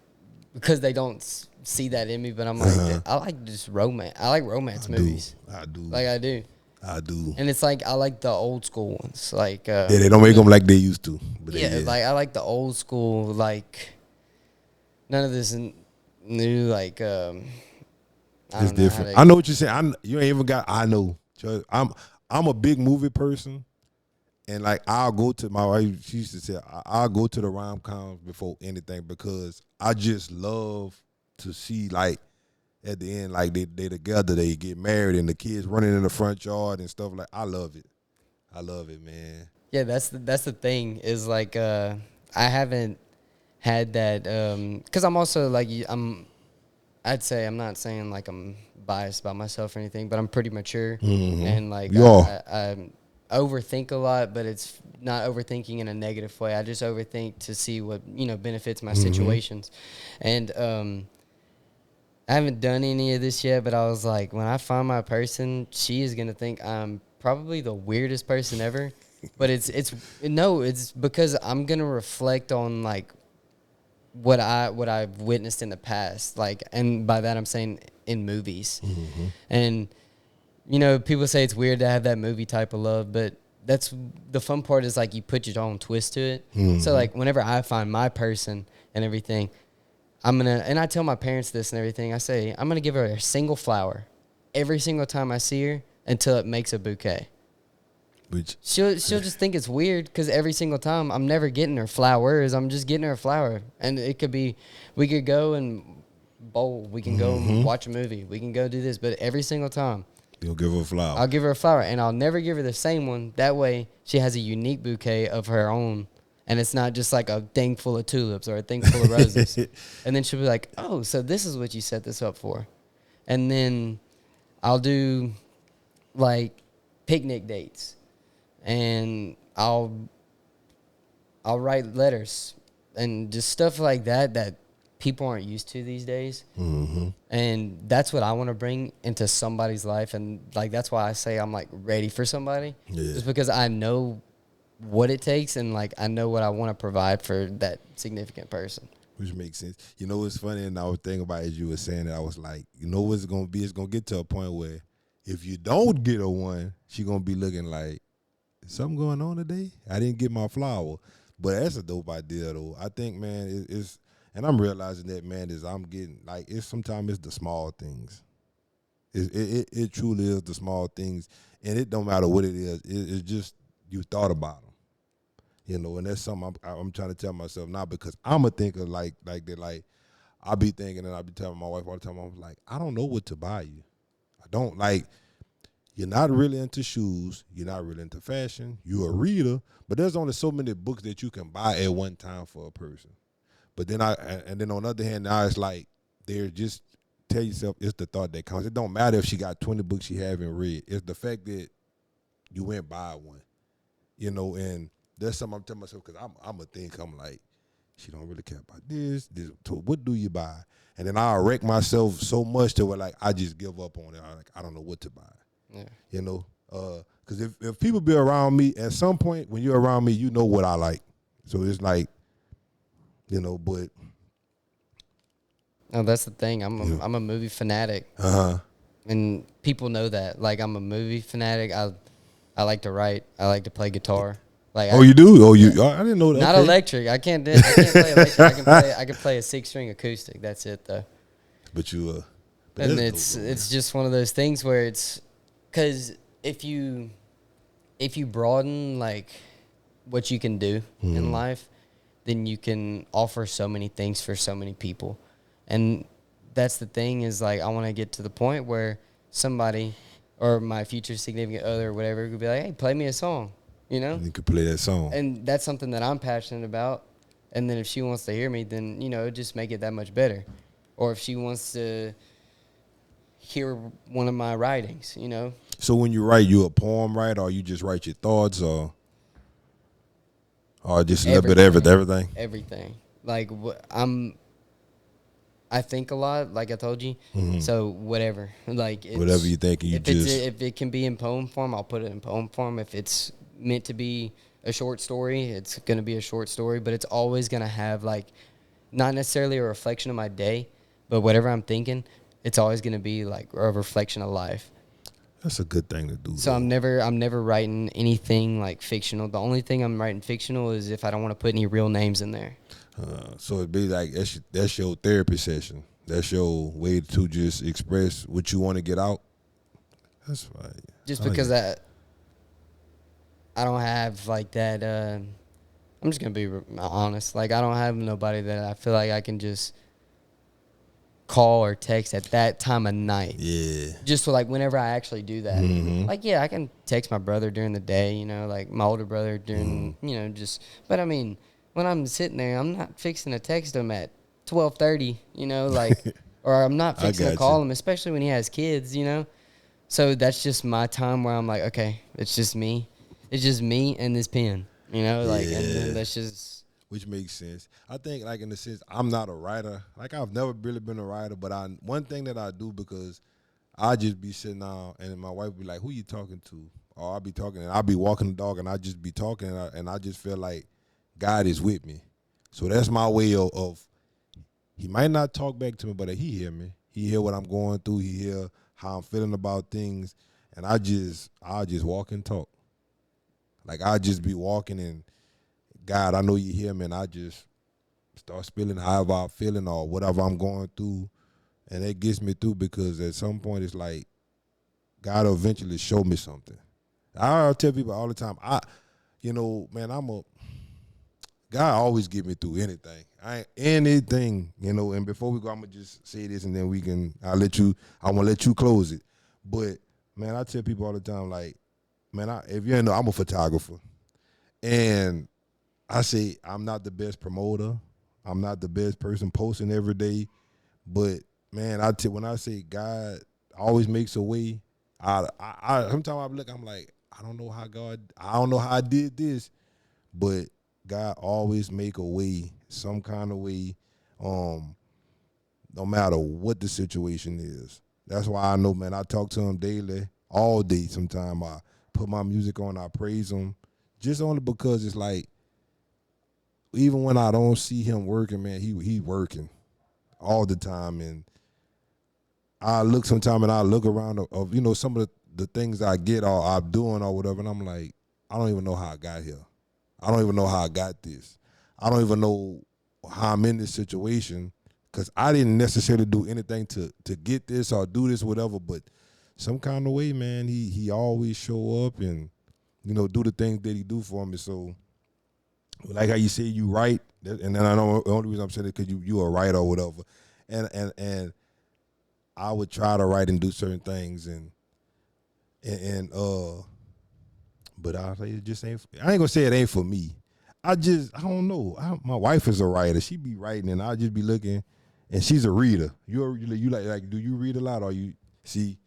because they don't see that in me. But I'm like, I like just romance. I like romance movies. I do. Like I do. And it's like I like the old school ones. Like they don't make them like they used to. But like I like the old school. Like none of this new. Like it's different. I know what you're saying. You ain't even got. I know. I'm a big movie person, and like I'll go to my wife. She used to say I'll go to the rom-coms before anything because I just love to see like at the end, like they together, they get married, and the kids running in the front yard and stuff like. I love it. I love it, man. Yeah, that's the thing is like I haven't had that because I'm also like I'd say I'm not saying like I'm biased about myself or anything, but I'm pretty mature and like You are. I overthink a lot, but it's not overthinking in a negative way. I just overthink to see what benefits my situations, and I haven't done any of this yet. But I was like, when I find my person, she is gonna think I'm probably the weirdest person ever. But it's because I'm gonna reflect on like what I've witnessed in the past, like, and by that I'm saying in movies, and people say it's weird to have that movie type of love, but that's the fun part is like you put your own twist to it. So like whenever I find my person and everything, and I tell my parents this and everything, I say I'm gonna give her a single flower every single time I see her until it makes a bouquet. Which She'll just think it's weird because every single time I'm never getting her flowers. I'm just getting her a flower, and it could be we could go and bowl. We can go and watch a movie. We can go do this, but every single time you'll give her a flower. I'll give her a flower, and I'll never give her the same one. That way, she has a unique bouquet of her own, and it's not just like a thing full of tulips or a thing full of roses. And then she'll be like, "Oh, so this is what you set this up for," and then I'll do like picnic dates. And I'll write letters and just stuff like that people aren't used to these days. And that's what I want to bring into somebody's life. And like that's why I say I'm like ready for somebody, just because I know what it takes and like I know what I want to provide for that significant person. Which makes sense. You know what's funny, and I was thinking about it as you were saying it, I was like, you know what's gonna be? It's gonna get to a point where if you don't get her one, she gonna be looking like, something going on today? I didn't get my flower. But that's a dope idea, though. I think, man, it's and I'm realizing that, man, is I'm getting, like, sometimes it's the small things. It truly is the small things. And it don't matter what it is. It's just you thought about them. And that's something I'm trying to tell myself now because I'm a thinker like that. Like, I be thinking and I be telling my wife all the time, I'm like, I don't know what to buy you. I don't, like, you're not really into shoes. You're not really into fashion. You're a reader, but there's only so many books that you can buy at one time for a person. But then then on the other hand, now it's like just tell yourself it's the thought that counts. It don't matter if she got 20 books she haven't read. It's the fact that you went buy one, and that's something I'm telling myself because I'm a think. I'm like, she don't really care about this. So what do you buy? And then I'll wreck myself so much to where like I just give up on it. I don't know what to buy. Yeah. Because if people be around me, at some point when you're around me, you know what I like. So it's like, but. Oh, that's the thing. I'm a movie fanatic. And people know that. Like I'm a movie fanatic. I like to write. I like to play guitar. Like you do? I didn't know that. Not electric. I can't play electric. I can play a 6-string acoustic. That's it though. But you and it's just one of those things where it's. Because if you broaden like what you can do in life, then you can offer so many things for so many people, and that's the thing is like I want to get to the point where somebody or my future significant other or whatever could be like, hey, play me a song, You could play that song, and that's something that I'm passionate about. And then if she wants to hear me, then just make it that much better. Or if she wants to hear one of my writings, So when you write, you a poem writer, or you just write your thoughts, or just a little bit of everything? Everything. Like I think a lot, like I told you. So whatever, like whatever you think, if it can be in poem form, I'll put it in poem form. If it's meant to be a short story, it's gonna be a short story. But it's always gonna have like not necessarily a reflection of my day, but whatever I'm thinking. It's always going to be like a reflection of life. That's a good thing to do. So I'm never writing anything like fictional. The only thing I'm writing fictional is if I don't want to put any real names in there. So it'd be like that's your therapy session. That's your way to just express what you want to get out. That's right. Just because I don't have like that. I'm just gonna be honest. Like I don't have nobody that I feel like I can just call or text at that time of night. Yeah. Just so like whenever I actually do that, like I can text my brother during the day, like my older brother during, just. But I mean, when I'm sitting there, I'm not fixing to text him at 12:30, like, or I'm not fixing to call him, especially when he has kids, So that's just my time where I'm like, okay, it's just me and this pen, like, and then that's just. Which makes sense. I think, like, in the sense, I'm not a writer. Like, I've never really been a writer, but one thing that I do, because I just be sitting down and my wife be like, who you talking to? Or I'll be talking and I'll be walking the dog and I just be talking and I just feel like God is with me. So that's my way of he might not talk back to me, but he hear me. He hear what I'm going through. He hear how I'm feeling about things. And I'll just walk and talk. Like, I'll just be walking and, God, I know you hear me, and I just start spilling however I'm feeling or whatever I'm going through, and it gets me through, because at some point it's like God will eventually show me something. I tell people all the time, God always get me through anything. Anything, and before we go, I'm gonna just say this, and then I want to let you close it. But man, I tell people all the time, like, man, if you know, I'm a photographer, and I say I'm not the best promoter. I'm not the best person posting every day. But, man, when I say God always makes a way, sometimes I look, I'm like, I don't know how I did this, but God always make a way, some kind of way, no matter what the situation is. That's why I know, man, I talk to him daily, all day sometimes. I put my music on, I praise him, just only because it's like, even when I don't see him working, man, he working all the time. And I look sometime and I look around of some of the things I get or I'm doing or whatever, and I'm like, I don't even know how I got here. I don't even know how I got this. I don't even know how I'm in this situation, because I didn't necessarily do anything to get this or do this, whatever. But some kind of way, man, he always show up and do the things that he do for me. So, like how you say you write, and then I know the only reason I'm saying it because you a writer or whatever, and I would try to write and do certain things, but I say it just ain't. I ain't gonna say it ain't for me. I don't know. My wife is a writer. She be writing, and I just be looking, and she's a reader. You like do you read a lot, or you see?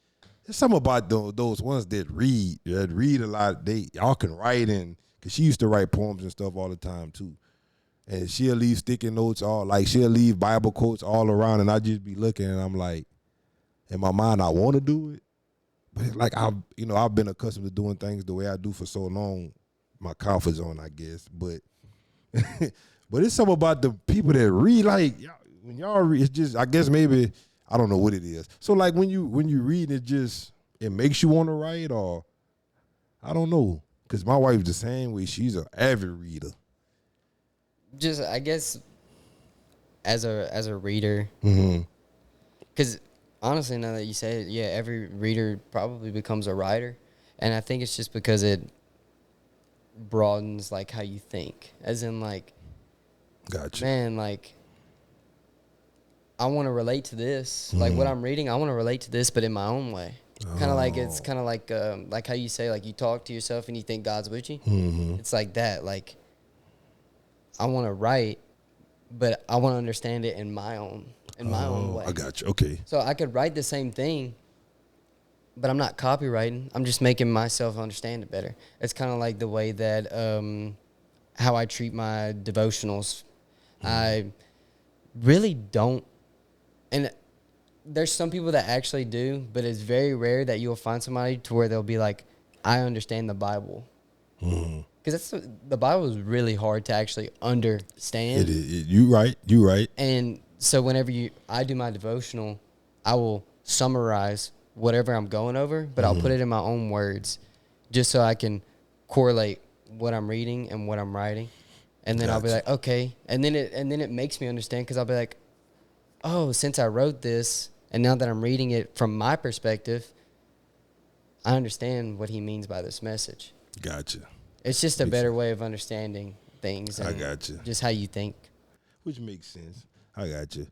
There's something about those ones that read a lot. Y'all can write, and because she used to write poems and stuff all the time too, and she'll leave sticky notes she'll leave Bible quotes all around, and I just be looking, and I'm like, in my mind, I want to do it, but it's like I've been accustomed to doing things the way I do for so long, my comfort zone, I guess. But but it's something about the people that read, like when y'all read, it's just, I guess maybe, I don't know what it is. So like when you read, it makes you want to write, or I don't know. Because my wife's the same way. She's an avid reader. Just, I guess, as a reader, because honestly, now that you say it, yeah, every reader probably becomes a writer, and I think it's just because it broadens like how you think, as in like, gotcha, man, like I want to relate to this, like what I'm reading, I want to relate to this, but in my own way. Kind of like, it's kind of like how you say, like, you talk to yourself and you think God's with you. It's like that. Like, I want to write, but I want to understand it in my own way. I got you. Okay. So I could write the same thing, but I'm not copywriting. I'm just making myself understand it better. It's kind of like the way that how I treat my devotionals. I really don't, and there's some people that actually do, but it's very rare that you'll find somebody to where they'll be like, I understand the Bible. Because the Bible is really hard to actually understand. It is. You right. And so whenever I do my devotional, I will summarize whatever I'm going over, but I'll put it in my own words, just so I can correlate what I'm reading and what I'm writing. And then I'll be like, okay. And then it makes me understand, because I'll be like, oh, since I wrote this, and now that I'm reading it from my perspective, I understand what he means by this message. Gotcha. It's just a better way of understanding things. I got you. Just how you think. Which makes sense. I got you.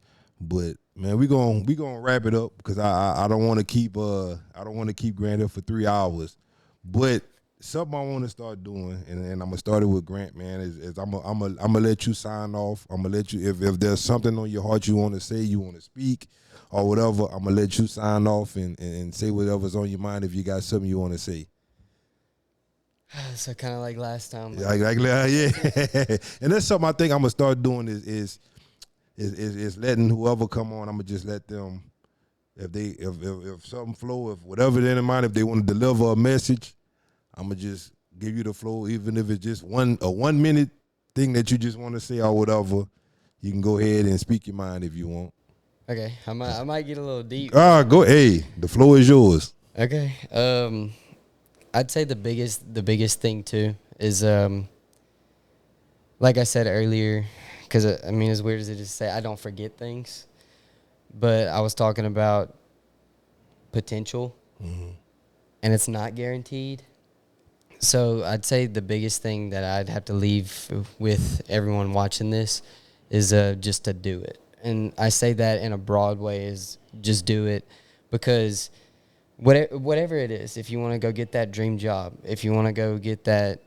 But man, we gonna wrap it up because I don't want to keep Grant here for 3 hours. But something I want to start doing, and I'm gonna start it with Grant, man. Is I'm gonna let you sign off. I'm gonna let you if there's something on your heart you want to say, you want to speak, or whatever. I'm gonna let you sign off and say whatever's on your mind if you got something you want to say. So kind of like last time. Yeah. And that's something I think I'm gonna start doing is letting whoever come on. I'm gonna just let them if something flow, if whatever they're in mind, if they want to deliver a message, I'm gonna just give you the flow, even if it's just a 1 minute thing that you just want to say or whatever. You can go ahead and speak your mind if you want. Okay, I might get a little deep. Go. Hey, the floor is yours. Okay. I'd say the biggest thing too is like I said earlier, because I mean, as weird as it is to say, I don't forget things, but I was talking about potential, and it's not guaranteed. So I'd say the biggest thing that I'd have to leave with everyone watching this is just to do it. And I say that in a broad way is just do it, because whatever it is, if you want to go get that dream job, if you want to go get that,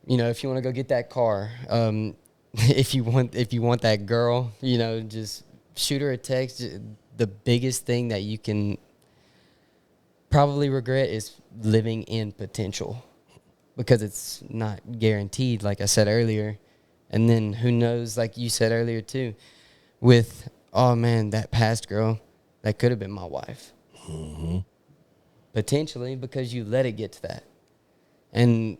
if you want to go get that car, if you want that girl, just shoot her a text. The biggest thing that you can probably regret is living in potential, because it's not guaranteed, like I said earlier. And then who knows, like you said earlier too, with, oh man, that past girl, that could have been my wife. Mm-hmm. Potentially, because you let it get to that. And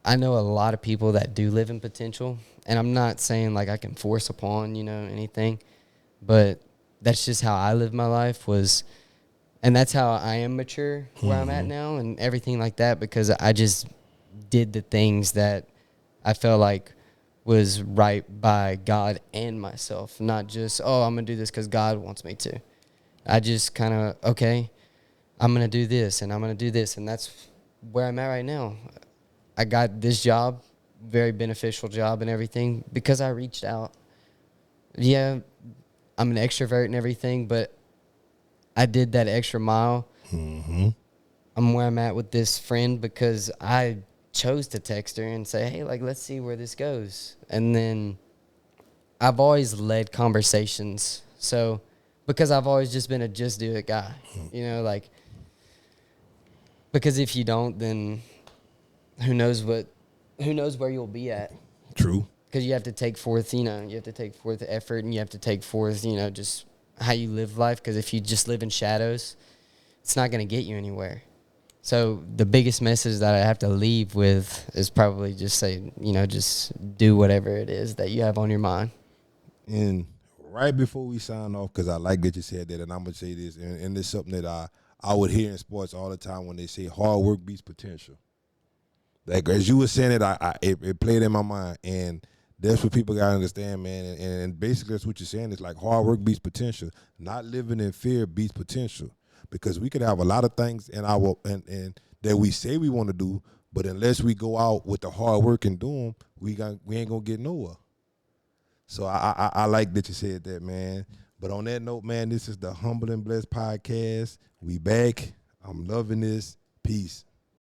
I know a lot of people that do live in potential, and I'm not saying like I can force upon, anything, but that's just how I lived my life and that's how I am mature where I'm at now and everything like that, because I just did the things that I felt like was right by God and myself, not just, I'm going to do this because God wants me to. I just kind of, okay, I'm going to do this and I'm going to do this, and that's where I'm at right now. I got this job, very beneficial job and everything, because I reached out. Yeah, I'm an extrovert and everything, but I did that extra mile. Mm-hmm. I'm where I'm at with this friend because I chose to text her and say, hey, like, let's see where this goes. And then I've always led conversations. So, because I've always just been a just do it guy, because if you don't, then who knows where you'll be at. True. Because you have to take forth, you have to take forth the effort, and you have to take forth, just how you live life. Because if you just live in shadows, it's not going to get you anywhere. So the biggest message that I have to leave with is probably just say, just do whatever it is that you have on your mind. And right before we sign off, because I like that you said that, and I'm going to say this, and it's something that I would hear in sports all the time when they say hard work beats potential. Like, as you were saying it, it played in my mind, and that's what people got to understand, man. And basically that's what you're saying. It's like hard work beats potential. Not living in fear beats potential. Because we could have a lot of things in our and that we say we want to do, but unless we go out with the hard work and do them, we ain't gonna get nowhere. So I like that you said that, man. But on that note, man, this is the Humble and Blessed podcast. We back. I'm loving this. Peace.